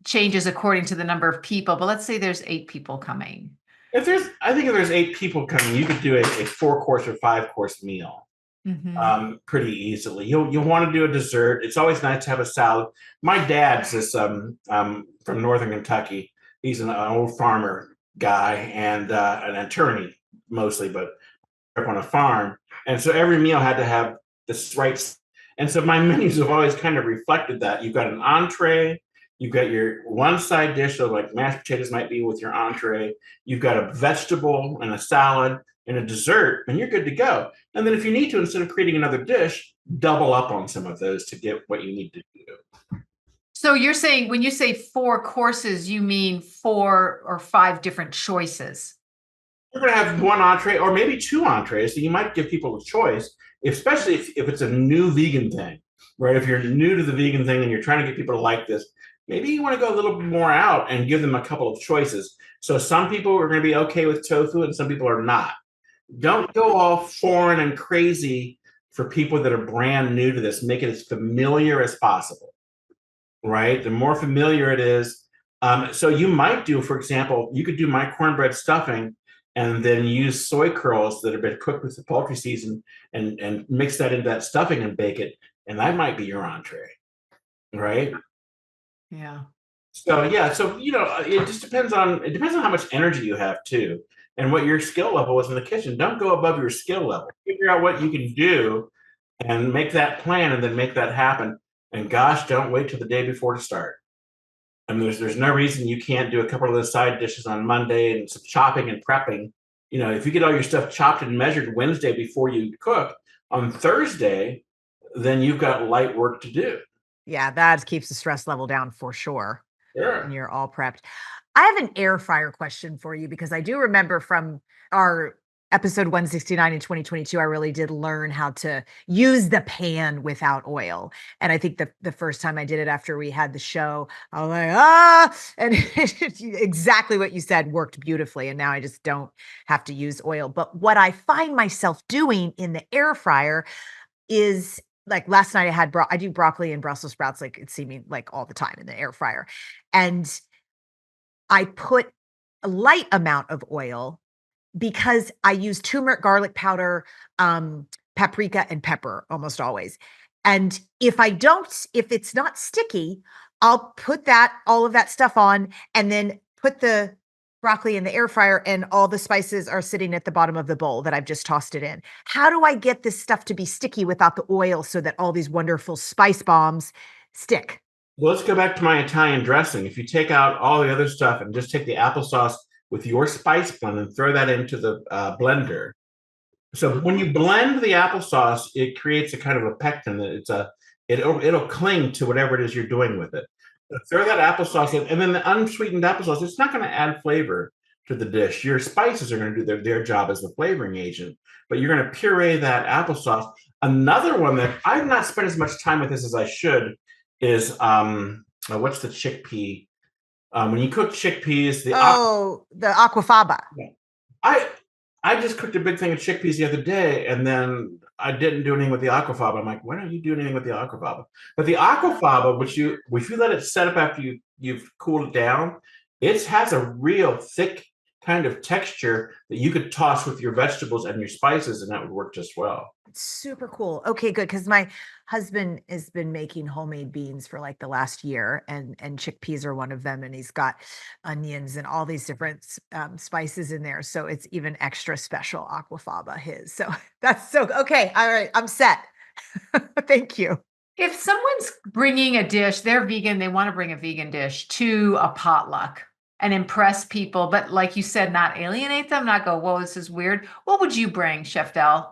B: changes according to the number of people, but let's say there's 8 people coming.
A: I think if there's 8 people coming, you could do a 4-course or 5-course meal pretty easily. You'll want to do a dessert. It's always nice to have a salad. My dad's from Northern Kentucky. He's an old farmer guy and an attorney mostly, but up on a farm. And so every meal had to have this right. And so my menus have always kind of reflected that. You've got an entree. You've got your one side dish, so like mashed potatoes might be with your entree. You've got a vegetable and a salad and a dessert, and you're good to go. And then if you need to, instead of creating another dish, double up on some of those to get what you need to do.
B: So you're saying when you say 4 courses, you mean 4 or 5 different choices?
A: You're going to have 1 entree or maybe 2 entrees, so you might give people a choice, especially if it's a new vegan thing, right? If you're new to the vegan thing and you're trying to get people to like this, maybe you want to go a little bit more out and give them a couple of choices. So some people are going to be okay with tofu and some people are not. Don't go all foreign and crazy for people that are brand new to this. Make it as familiar as possible, right? The more familiar it is. So you might do, for example, you could do my cornbread stuffing and then use soy curls that have been cooked with the poultry season and mix that into that stuffing and bake it. And that might be your entree, right?
B: Yeah.
A: So yeah, so it just depends on how much energy you have too, and what your skill level is in the kitchen. Don't go above your skill level. Figure out what you can do, and make that plan, and then make that happen. And gosh, don't wait till the day before to start. I mean, there's no reason you can't do a couple of those side dishes on Monday and some chopping and prepping. If you get all your stuff chopped and measured Wednesday before you cook, on Thursday, then you've got light work to do.
C: Yeah, that keeps the stress level down for sure.
A: Sure.
C: And you're all prepped. I have an air fryer question for you because I do remember from our episode 169 in 2022, I really did learn how to use the pan without oil. And I think the first time I did it after we had the show, I was like, and exactly what you said worked beautifully. And now I just don't have to use oil. But what I find myself doing in the air fryer is, like last night I do broccoli and Brussels sprouts, like it seeming like all the time in the air fryer. And I put a light amount of oil because I use turmeric, garlic powder, paprika, and pepper almost always. And if it's not sticky, I'll put all of that stuff on and then put the broccoli in the air fryer, and all the spices are sitting at the bottom of the bowl that I've just tossed it in. How do I get this stuff to be sticky without the oil so that all these wonderful spice bombs stick?
A: Well, let's go back to my Italian dressing. If you take out all the other stuff and just take the applesauce with your spice blend and throw that into the blender. So when you blend the applesauce, it creates a kind of a pectin that it'll cling to whatever it is you're doing with it. So throw that applesauce in, and then the unsweetened applesauce, it's not going to add flavor to the dish. Your spices are going to do their job as the flavoring agent, but you're going to puree that applesauce. Another one that I've not spent as much time with this as I should is what's the chickpea? When you cook chickpeas,
C: the aquafaba.
A: I just cooked a big thing of chickpeas the other day, and then I didn't do anything with the aquafaba. I'm like, why don't you do anything with the aquafaba? But the aquafaba, if you let it set up after you've cooled it down, it has a real thick kind of texture that you could toss with your vegetables and your spices, and that would work just well.
C: It's super cool. Okay, good. Because my husband has been making homemade beans for like the last year, and chickpeas are one of them. And he's got onions and all these different spices in there. So it's even extra special aquafaba his. So that's so okay. All right, I'm set. Thank you.
B: If someone's bringing a dish, they're vegan, they want to bring a vegan dish to a potluck and impress people, but like you said, not alienate them, not go, whoa, this is weird. What would you bring, Chef Del?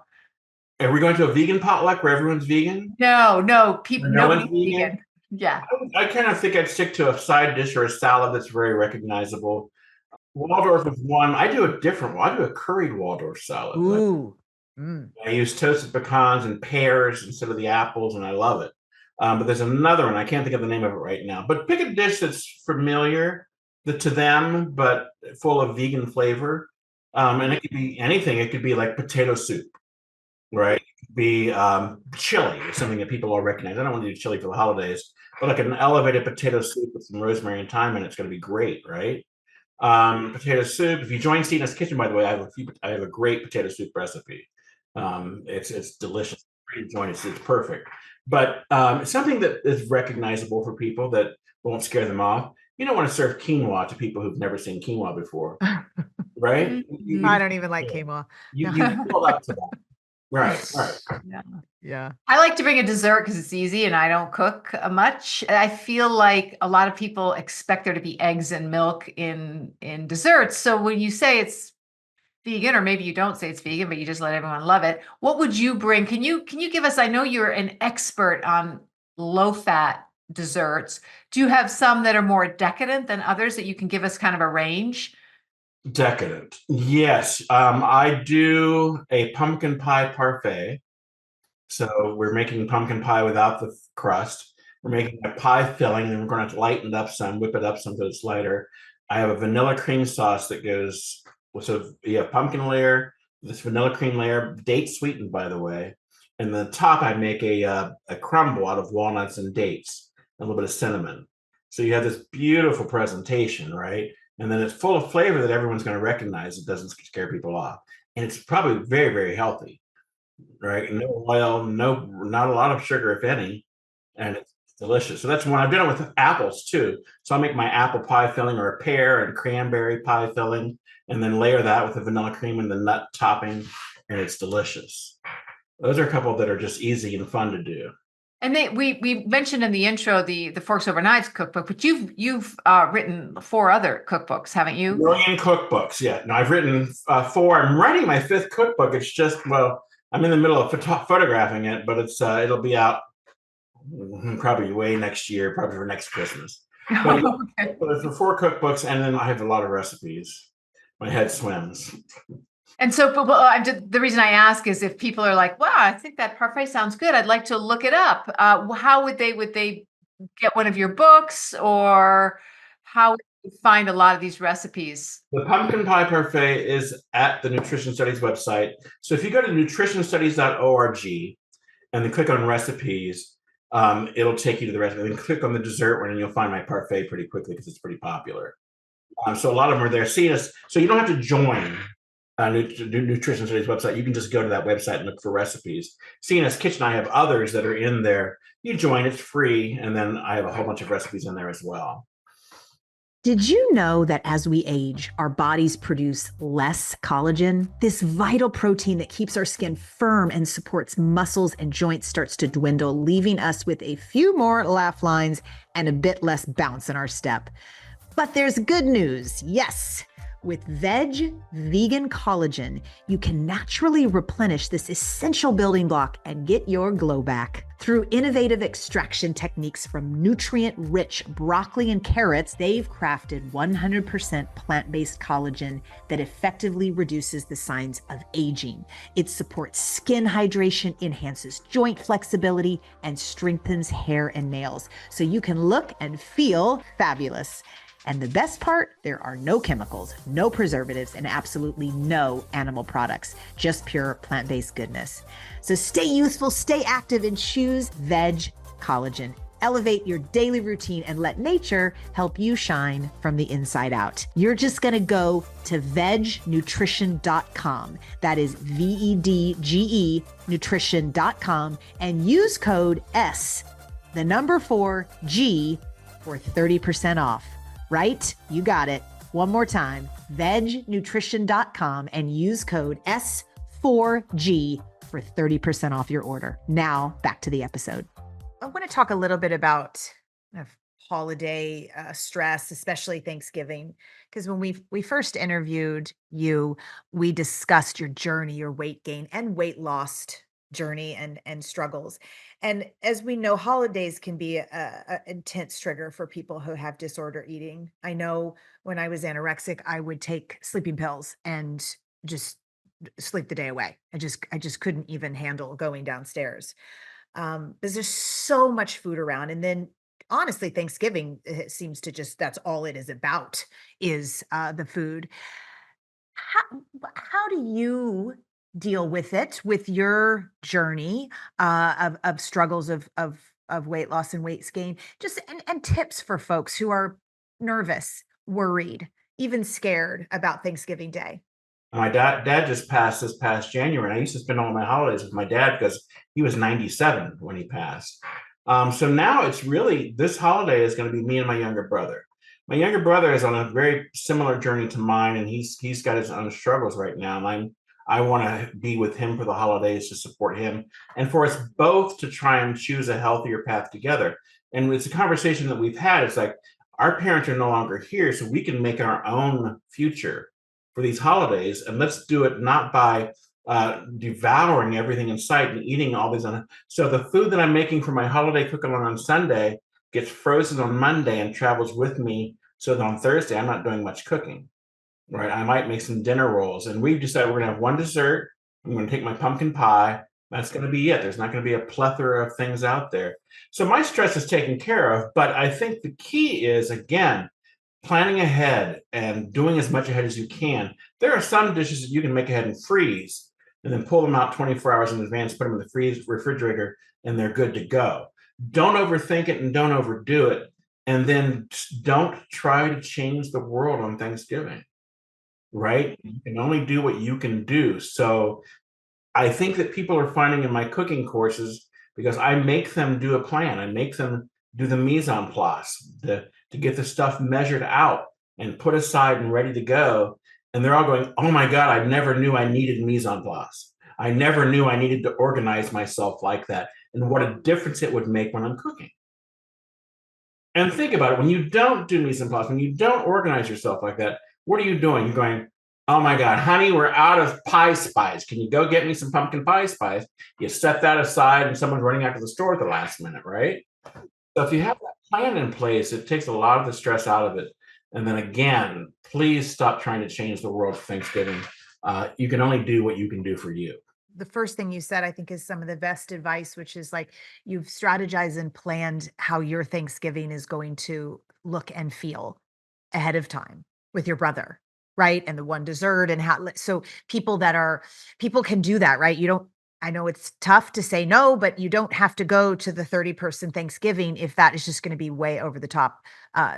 A: Are we going to a vegan potluck where everyone's vegan?
B: No, people, nobody's vegan. Yeah.
A: I kind of think I'd stick to a side dish or a salad that's very recognizable. Waldorf is one. I do a different one. I do a curried Waldorf salad.
C: Ooh.
A: I use toasted pecans and pears instead of the apples, and I love it. But there's another one. I can't think of the name of it right now. But pick a dish that's familiar to them, but full of vegan flavor. And it could be anything. It could be like potato soup, right? It could be chili, something that people all recognize. I don't want to do chili for the holidays, but like an elevated potato soup with some rosemary and thyme in it's going to be great, right? Potato soup. If you join CNS Kitchen, by the way, I have a great potato soup recipe. It's delicious. It's perfect. But something that is recognizable for people that won't scare them off. You don't want to serve quinoa to people who've never seen quinoa before, right?
C: I don't even like quinoa.
A: You pull up to that. Right.
C: Yeah.
B: I like to bring a dessert because it's easy and I don't cook much. I feel like a lot of people expect there to be eggs and milk in desserts. So when you say it's vegan, or maybe you don't say it's vegan, but you just let everyone love it, what would you bring? Can you give us, I know you're an expert on low-fat desserts. Do you have some that are more decadent than others that you can give us kind of a range?
A: Decadent. Yes. I do a pumpkin pie parfait. So we're making pumpkin pie without the crust. We're making a pie filling, and we're going to lighten it up some, whip it up some so it's lighter. I have a vanilla cream sauce that goes, so you have pumpkin layer, this vanilla cream layer, date sweetened, by the way. And the top, I make a crumble out of walnuts and dates, a little bit of cinnamon. So you have this beautiful presentation, right? And then it's full of flavor that everyone's going to recognize. It doesn't scare people off. And it's probably very, very healthy, right? No oil, not a lot of sugar, if any. And it's delicious. So that's one. I've done it with apples too. So I'll make my apple pie filling or a pear and cranberry pie filling, and then layer that with the vanilla cream and the nut topping, and it's delicious. Those are a couple that are just easy and fun to do.
B: And we mentioned in the intro the Forks Over Knives cookbook, but you've written 4 other cookbooks, haven't you?
A: Million cookbooks, yeah. No, I've written 4. I'm writing my 5th cookbook. It's just, I'm in the middle of photographing it, but it'll be out probably way next year, probably for next Christmas. But,
B: Okay.
A: but it's for 4 cookbooks, and then I have a lot of recipes. My head swims.
B: And so, the reason I ask is if people are like, "Wow, I think that parfait sounds good. I'd like to look it up." How would they get one of your books, or how would you find a lot of these recipes?
A: The pumpkin pie parfait is at the Nutrition Studies website. So if you go to nutritionstudies.org and then click on recipes, it'll take you to the recipe. Then click on the dessert one, and you'll find my parfait pretty quickly because it's pretty popular. So a lot of them are there. So you don't have to join Nutrition Studies website. You can just go to that website and look for recipes. CNS Kitchen, I have others that are in there. You join, it's free, and then I have a whole bunch of recipes in there as well.
C: Did you know that as we age, our bodies produce less collagen? This vital protein that keeps our skin firm and supports muscles and joints starts to dwindle, leaving us with a few more laugh lines and a bit less bounce in our step. But there's good news. Yes. With Vedge Vegan Collagen, you can naturally replenish this essential building block and get your glow back. Through innovative extraction techniques from nutrient-rich broccoli and carrots, they've crafted 100% plant-based collagen that effectively reduces the signs of aging. It supports skin hydration, enhances joint flexibility, and strengthens hair and nails, so you can look and feel fabulous. And the best part, there are no chemicals, no preservatives, and absolutely no animal products, just pure plant-based goodness. So stay youthful, stay active, and choose Vedge Collagen. Elevate your daily routine and let nature help you shine from the inside out. You're just gonna go to vedgenutrition.com. That is VEDGE nutrition.com and use code S, the number 4G, for 30% off. Right? You got it. One more time, vedgenutrition.com and use code S4G for 30% off your order. Now back to the episode. I want to talk a little bit about holiday stress, especially Thanksgiving, because when we first interviewed you, we discussed your journey, your weight gain and weight loss journey and struggles. And as we know, holidays can be a intense trigger for people who have disorder eating. I know when I was anorexic, I would take sleeping pills and just sleep the day away. I just couldn't even handle going downstairs. Because there's so much food around. And then honestly, Thanksgiving, it seems to that's all it is about, is the food. How do you deal with it, with your journey of struggles of weight loss and weight gain, just and tips for folks who are nervous, worried, even scared about Thanksgiving Day?
A: My dad just passed this past January, and I used to spend all my holidays with my dad because he was 97 when he passed. So now it's really, this holiday is going to be me and my younger brother. My younger brother is on a very similar journey to mine, and he's got his own struggles right now, and I want to be with him for the holidays to support him and for us both to try and choose a healthier path together. And it's a conversation that we've had. It's like, our parents are no longer here, so we can make our own future for these holidays. And let's do it not by devouring everything in sight and eating all these. So the food that I'm making for my holiday cook-along on Sunday gets frozen on Monday and travels with me, so that on Thursday, I'm not doing much cooking. Right, I might make some dinner rolls, and we've decided we're going to have one dessert. I'm going to take my pumpkin pie. That's going to be it. There's not going to be a plethora of things out there. So my stress is taken care of, but I think the key is, again, planning ahead and doing as much ahead as you can. There are some dishes that you can make ahead and freeze and then pull them out 24 hours in advance, put them in the refrigerator, and they're good to go. Don't overthink it and don't overdo it. And then don't try to change the world on Thanksgiving, right? You can only do what you can do. So I think that people are finding in my cooking courses, because I make them do a plan, I make them do the mise en place to get the stuff measured out and put aside and ready to go. And they're all going, oh my God, I never knew I needed mise en place. I never knew I needed to organize myself like that, and what a difference it would make when I'm cooking. And think about it, when you don't do mise en place, when you don't organize yourself like that, what are you doing? You're going, oh my God, honey, we're out of pie spice. Can you go get me some pumpkin pie spice? You set that aside and someone's running out to the store at the last minute, right? So if you have that plan in place, it takes a lot of the stress out of it. And then again, please stop trying to change the world for Thanksgiving. You can only do what you can do for you.
C: The first thing you said, I think, is some of the best advice, which is like you've strategized and planned how your Thanksgiving is going to look and feel ahead of time with your brother, right? And the one dessert and how, so people can do that, right? You don't, I know it's tough to say no, but you don't have to go to the 30-person Thanksgiving if that is just going to be way over the top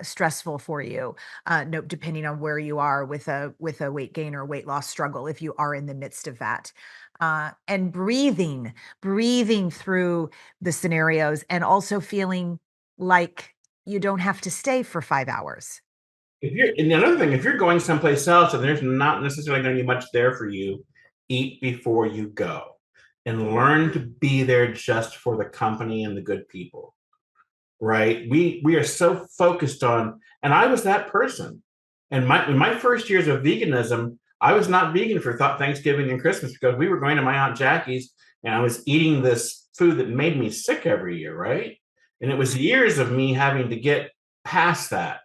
C: stressful for you. No, depending on where you are with a weight gain or weight loss struggle, if you are in the midst of that. And breathing through the scenarios, and also feeling like you don't have to stay for 5 hours.
A: And another thing, if you're going someplace else and there's not necessarily going to be much there for you, eat before you go and learn to be there just for the company and the good people, right? We are so focused on, and I was that person. And in my first years of veganism, I was not vegan for Thanksgiving and Christmas because we were going to my Aunt Jackie's and I was eating this food that made me sick every year, right? And it was years of me having to get past that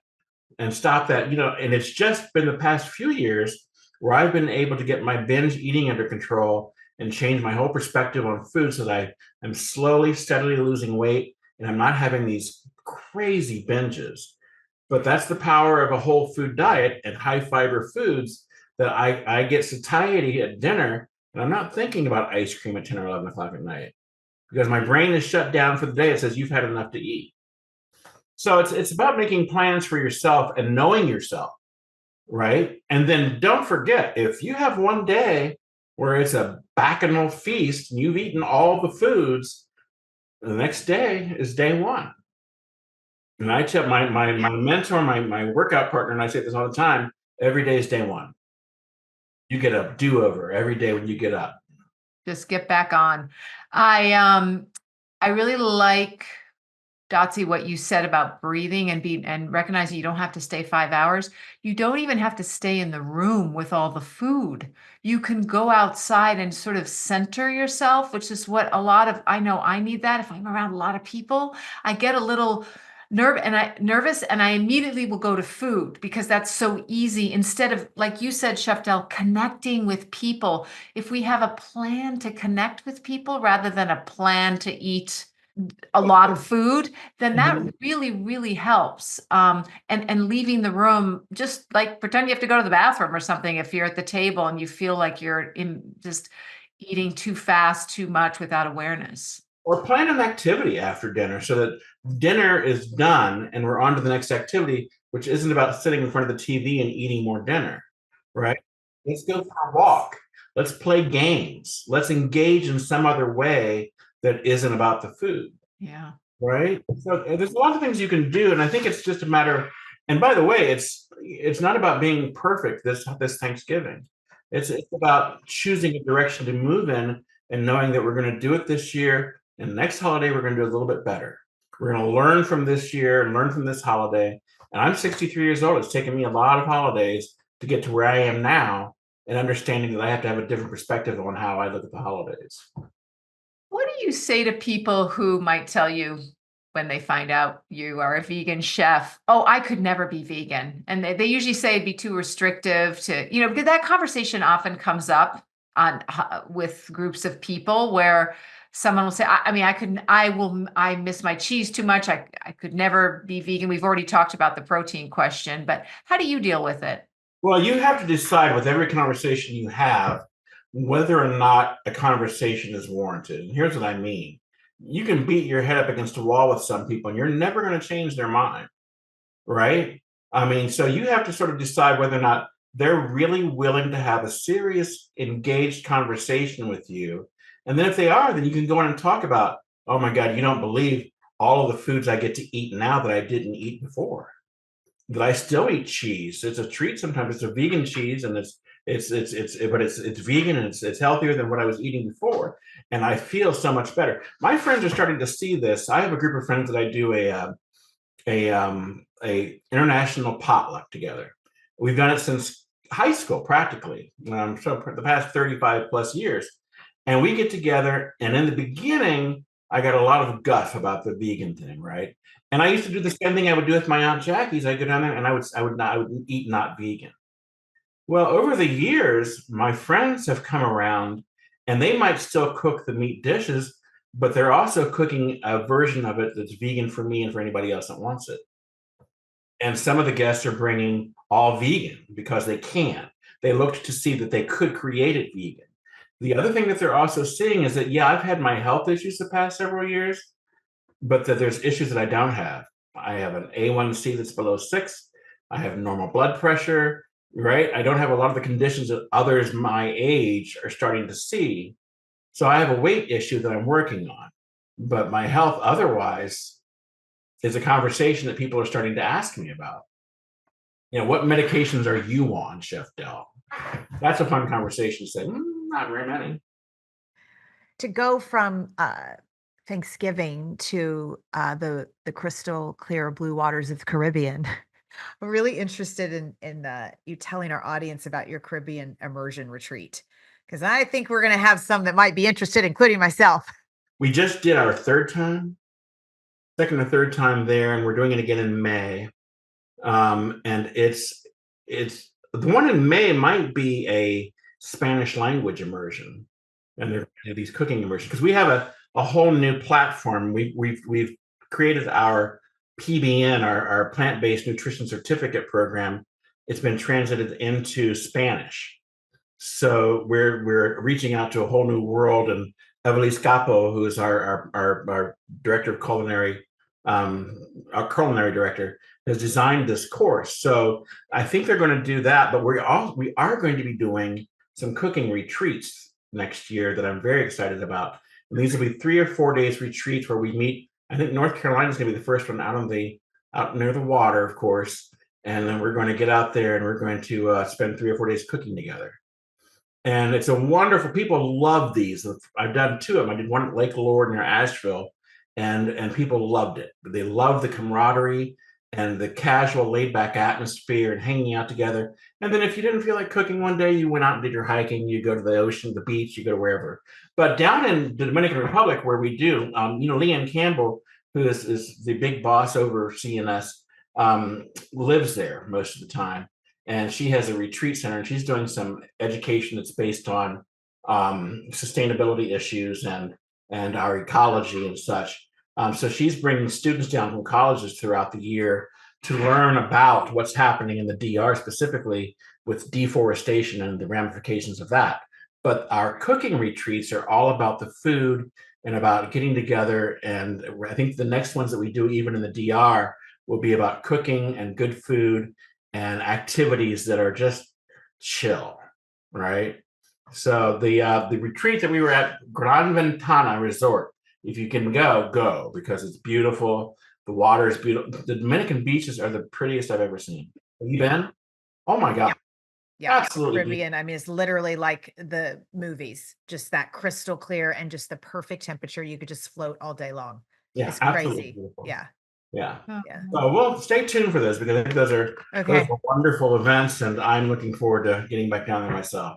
A: and stop that, and it's just been the past few years where I've been able to get my binge eating under control and change my whole perspective on food so that I'm slowly, steadily losing weight and I'm not having these crazy binges. But that's the power of a whole food diet and high fiber foods, that I get satiety at dinner and I'm not thinking about ice cream at 10 or 11 o'clock at night because my brain is shut down for the day. It says you've had enough to eat. So it's about making plans for yourself and knowing yourself, right? And then don't forget, if you have one day where it's a bacchanal feast and you've eaten all the foods, the next day is day one. And I tell my mentor, my workout partner, and I say this all the time, every day is day one. You get a do-over every day when you get up.
B: Just get back on. I really like, Dotsie, what you said about breathing and recognizing you don't have to stay 5 hours. You don't even have to stay in the room with all the food. You can go outside and sort of center yourself, which is what I know I need that. If I'm around a lot of people, I get a little nervous and I immediately will go to food because that's so easy, instead of, like you said, Chef Del, connecting with people. If we have a plan to connect with people rather than a plan to eat a lot of food, then that really, really helps. And leaving the room, just like pretend you have to go to the bathroom or something if you're at the table and you feel like you're just eating too fast, too much without awareness.
A: Or plan an activity after dinner so that dinner is done and we're on to the next activity, which isn't about sitting in front of the TV and eating more dinner, right? Let's go for a walk. Let's play games. Let's engage in some other way that isn't about the food.
B: Yeah.
A: Right. So there's a lot of things you can do. And I think it's just a matter, and by the way, it's not about being perfect this Thanksgiving. It's about choosing a direction to move in and knowing that we're going to do it this year. And next holiday, we're going to do a little bit better. We're going to learn from this year and learn from this holiday. And I'm 63 years old. It's taken me a lot of holidays to get to where I am now, and understanding that I have to have a different perspective on how I look at the holidays.
B: What do you say to people who might tell you when they find out you are a vegan chef, oh, I could never be vegan? And they usually say it'd be too restrictive to, because that conversation often comes up with groups of people where someone will say, I miss my cheese too much. I could never be vegan. We've already talked about the protein question, but how do you deal with it?
A: Well, you have to decide with every conversation you have whether or not a conversation is warranted. And here's what I mean. You can beat your head up against a wall with some people and you're never going to change their mind, right? I mean, so you have to sort of decide whether or not they're really willing to have a serious, engaged conversation with you. And then if they are, then you can go on and talk about, oh my God, you don't believe all of the foods I get to eat now that I didn't eat before. That I still eat cheese. It's a treat sometimes. It's a vegan cheese, and it's vegan and it's healthier than what I was eating before, and I feel so much better. My friends are starting to see this. I have a group of friends that I do a international potluck together. We've done it since high school, practically. So for the past 35 plus years, and we get together. And in the beginning, I got a lot of guff about the vegan thing, right? And I used to do the same thing I would do with my Aunt Jackie's. I'd go down there and I would eat not vegan. Well, over the years, my friends have come around and they might still cook the meat dishes, but they're also cooking a version of it that's vegan for me and for anybody else that wants it. And some of the guests are bringing all vegan because they can. They looked to see that they could create it vegan. The other thing that they're also seeing is that, yeah, I've had my health issues the past several years, but that there's issues that I don't have. I have an A1C that's below 6. I have normal blood pressure, right? I don't have a lot of the conditions that others my age are starting to see. So I have a weight issue that I'm working on. But my health otherwise is a conversation that people are starting to ask me about. What medications are you on, Chef Del? That's a fun conversation to say, not very many.
C: To go from Thanksgiving to the crystal clear blue waters of the Caribbean. I'm really interested in you telling our audience about your Caribbean immersion retreat, because I think we're going to have some that might be interested, including myself.
A: We just did our second or third time there, and we're doing it again in May. And it's the one in May might be a Spanish language immersion, and they're these cooking immersions because we have a whole new platform. We've created our PBN, our plant-based nutrition certificate program. It's been translated into Spanish, so we're reaching out to a whole new world. And Evelise Capo, who is our director of culinary, our culinary director, has designed this course. So I think they're going to do that, but we are going to be doing some cooking retreats next year that I'm very excited about. And these will be 3 or 4 days retreats where we meet. I think North Carolina is going to be the first one out near the water, of course. And then we're going to get out there and we're going to spend 3 or 4 days cooking together. And it's a wonderful, people love these. I've done 2 of them. I did one at Lake Lord near Asheville, and people loved it. They love the camaraderie and the casual laid back atmosphere and hanging out together. And then if you didn't feel like cooking one day, you went out and did your hiking, you go to the ocean, the beach, you go wherever. But down in the Dominican Republic where we do, Leanne Campbell, who is the big boss over CNS, lives there most of the time. And she has a retreat center and she's doing some education that's based on sustainability issues and our ecology and such. So she's bringing students down from colleges throughout the year to learn about what's happening in the DR, specifically with deforestation and the ramifications of that. But our cooking retreats are all about the food and about getting together. And I think the next ones that we do, even in the DR, will be about cooking and good food and activities that are just chill, right? So the retreat that we were at, Gran Ventana Resort, if you can go, because it's beautiful. The water is beautiful. The Dominican beaches are the prettiest I've ever seen. Have you been? Oh my God.
C: Yeah,
A: Absolutely.
C: Caribbean. I mean, it's literally like the movies, just that crystal clear and just the perfect temperature. You could just float all day long.
A: Yeah,
C: It's
A: absolutely
C: crazy.
A: beautiful.
C: Yeah.
A: Yeah.
C: Yeah.
A: So we'll stay tuned for those because I think those are wonderful events, and I'm looking forward to getting back down there myself.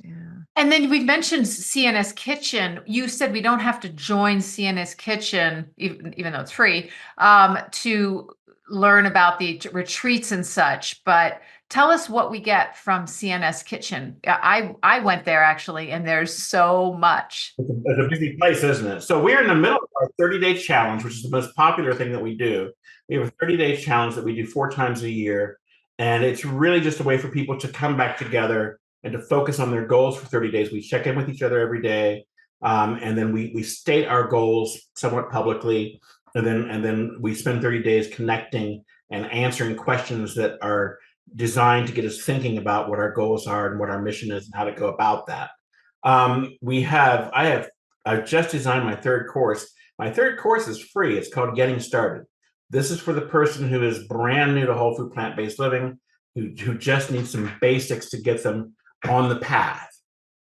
C: Yeah.
B: And then we mentioned CNS Kitchen. You said we don't have to join CNS Kitchen, even though it's free, to learn about the retreats and such. But Tell us what we get from CNS Kitchen. I went there actually, and there's so much.
A: It's a busy place, isn't it? So we're in the middle of our 30-day challenge, which is the most popular thing that we do. We have a 30-day challenge that we do 4 times a year. And it's really just a way for people to come back together and to focus on their goals for 30 days. We check in with each other every day. And then we state our goals somewhat publicly. And then we spend 30 days connecting and answering questions that are designed to get us thinking about what our goals are and what our mission is and how to go about that. I've just designed my 3rd course. My 3rd course is free. It's called Getting Started. This is for the person who is brand new to whole food plant-based living, who just needs some basics to get them on the path,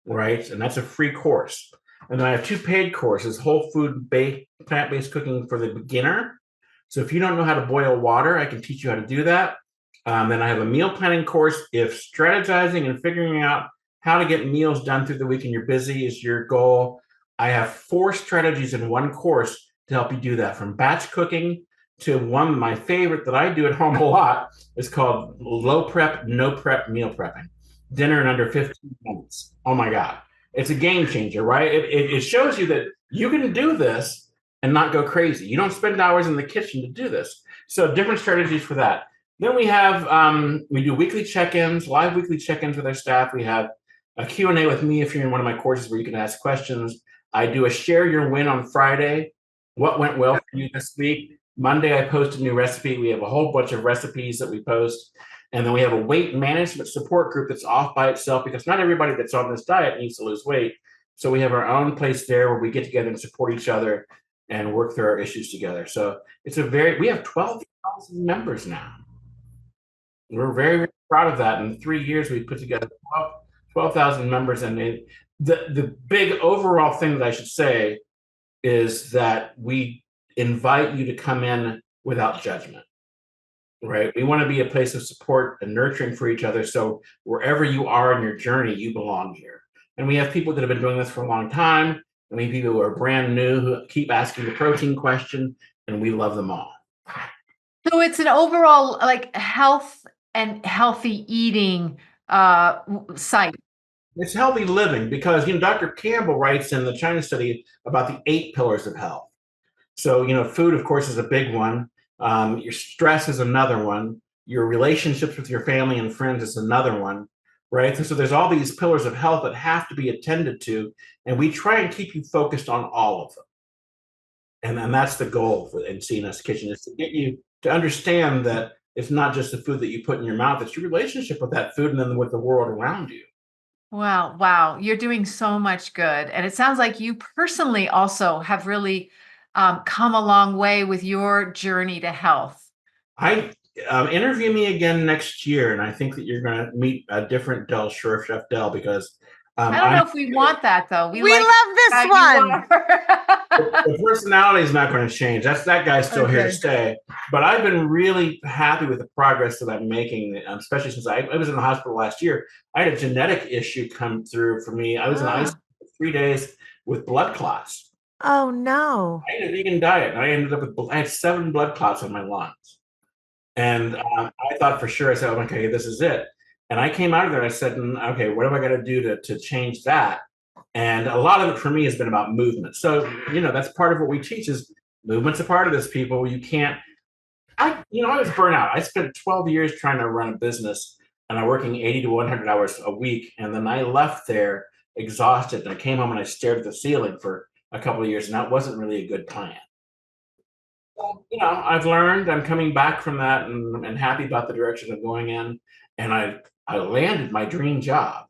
A: right? And that's a free course. And then I have 2 paid courses, whole food plant-based cooking for the beginner. So if you don't know how to boil water, I can teach you how to do that. Then I have a meal planning course. If strategizing and figuring out how to get meals done through the week and you're busy is your goal, I have 4 strategies in one course to help you do that, from batch cooking to one of my favorite that I do at home a lot. Is called low prep, no prep meal prepping. Dinner in under 15 minutes. Oh my God. It's a game changer, right? It shows you that you can do this and not go crazy. You don't spend hours in the kitchen to do this. So different strategies for that. Then we have, we do weekly check-ins, live weekly check-ins with our staff. We have a Q&A with me if you're in one of my courses where you can ask questions. I do a share your win on Friday. What went well for you this week? Monday, I post a new recipe. We have a whole bunch of recipes that we post. And then we have a weight management support group that's off by itself, because not everybody that's on this diet needs to lose weight. So we have our own place there where we get together and support each other and work through our issues together. So we have 12,000 members now. We're very, very proud of that. In 3 years, we put together 12,000 members. And the big overall thing that I should say is that we invite you to come in without judgment, right? We want to be a place of support and nurturing for each other. So wherever you are in your journey, you belong here. And we have people that have been doing this for a long time. And we have people who are brand new who keep asking the protein question, and we love them all.
B: So it's an overall like health and healthy eating site.
A: It's healthy living because, Dr. Campbell writes in the China study about the 8 pillars of health. So, food, of course, is a big one. Your stress is another one. Your relationships with your family and friends is another one, right? So there's all these pillars of health that have to be attended to, and we try and keep you focused on all of them. And that's the goal in CNS Kitchen, is to get you to understand that it's not just the food that you put in your mouth, it's your relationship with that food and then with the world around you.
B: Wow. You're doing so much good. And it sounds like you personally also have really come a long way with your journey to health.
A: Interview me again next year, and I think that you're going to meet a different Del Sroufe, Chef Del, because
B: I don't know if we want that though.
C: We love this one.
A: The personality is not going to change. That guy's still here to stay. But I've been really happy with the progress that I'm making, especially since I was in the hospital last year. I had a genetic issue come through for me. I was in ICU for 3 days with blood clots.
C: Oh no!
A: I ate a vegan diet, and I ended up with I had 7 blood clots on my lungs. And I thought for sure, I said, okay, this is it. And I came out of there and I said, okay, what have I got to do to change that? And a lot of it for me has been about movement. So, that's part of what we teach is movement's a part of this, people. You can't, I was burnt out. I spent 12 years trying to run a business, and I'm working 80 to 100 hours a week. And then I left there exhausted, and I came home and I stared at the ceiling for a couple of years, and that wasn't really a good plan. So, I've learned. I'm coming back from that and happy about the direction I'm going in. And I landed my dream job.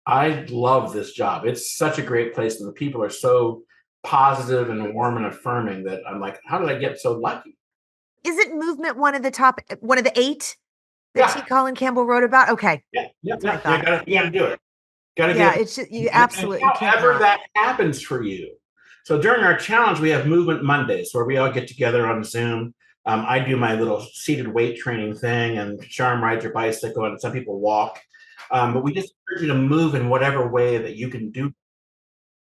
A: I love this job. It's such a great place, and the people are so positive and warm and affirming that I'm like, how did I get so lucky?
C: Isn't movement one of the 8 that T. Colin Campbell wrote about? Okay.
A: Yeah. You gotta do it.
C: It's just, you absolutely can't.
A: However that happens for you. So during our challenge, we have Movement Mondays where we all get together on Zoom. I do my little seated weight training thing, and Charm rides her bicycle, and some people walk. But we just encourage you to move in whatever way that you can do.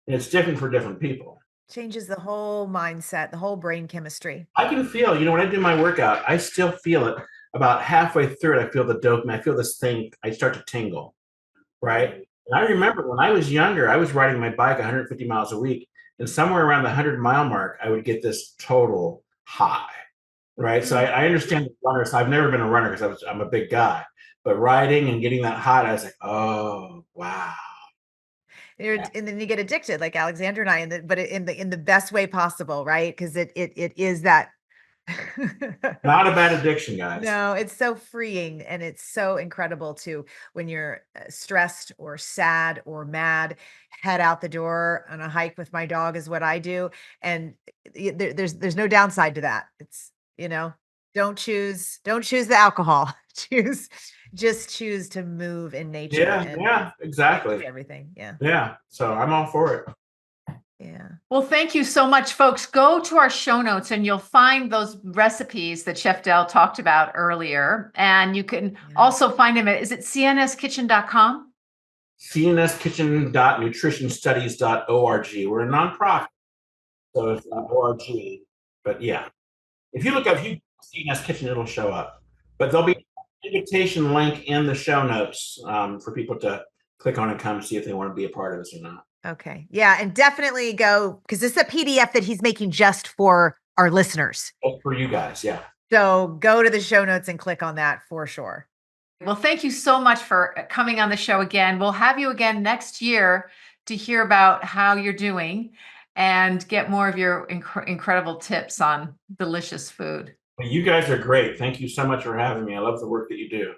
A: And it's different for different people.
C: Changes the whole mindset, the whole brain chemistry.
A: I can feel, when I do my workout, I still feel it. about halfway through it, I feel the dopamine. I feel this thing. I start to tingle, right? And I remember when I was younger, I was riding my bike 150 miles a week, and somewhere around the 100-mile mark, I would get this total high, right? So I understand the runner. So I've never been a runner because I'm a big guy, but riding and getting that high, I was like, oh wow.
C: And then you get addicted, like Alexander and I, but in the best way possible, right? Because it is that.
A: Not a bad addiction, guys.
C: No, it's so freeing, and it's so incredible to, when you're stressed or sad or mad, head out the door on a hike with my dog is what I do, and there's no downside to that. It's, don't choose the alcohol. Choose to move in nature.
A: Yeah, exactly.
C: Everything. Yeah.
A: Yeah. So I'm all for it.
C: Yeah.
B: Well, thank you so much, folks. Go to our show notes and you'll find those recipes that Chef Del talked about earlier. And you can also find them is it cnskitchen.com?
A: cnskitchen.nutritionstudies.org. We're a nonprofit, so it's not org. But yeah, if you look up CNS Kitchen, it'll show up. But there'll be an invitation link in the show notes for people to click on and come see if they want to be a part of this or not.
C: Okay. Yeah. And definitely go, because this is a PDF that he's making just for our listeners.
A: For you guys. Yeah.
C: So go to the show notes and click on that for sure.
B: Well, thank you so much for coming on the show again. We'll have you again next year to hear about how you're doing and get more of your incredible tips on delicious food.
A: You guys are great. Thank you so much for having me. I love the work that you do.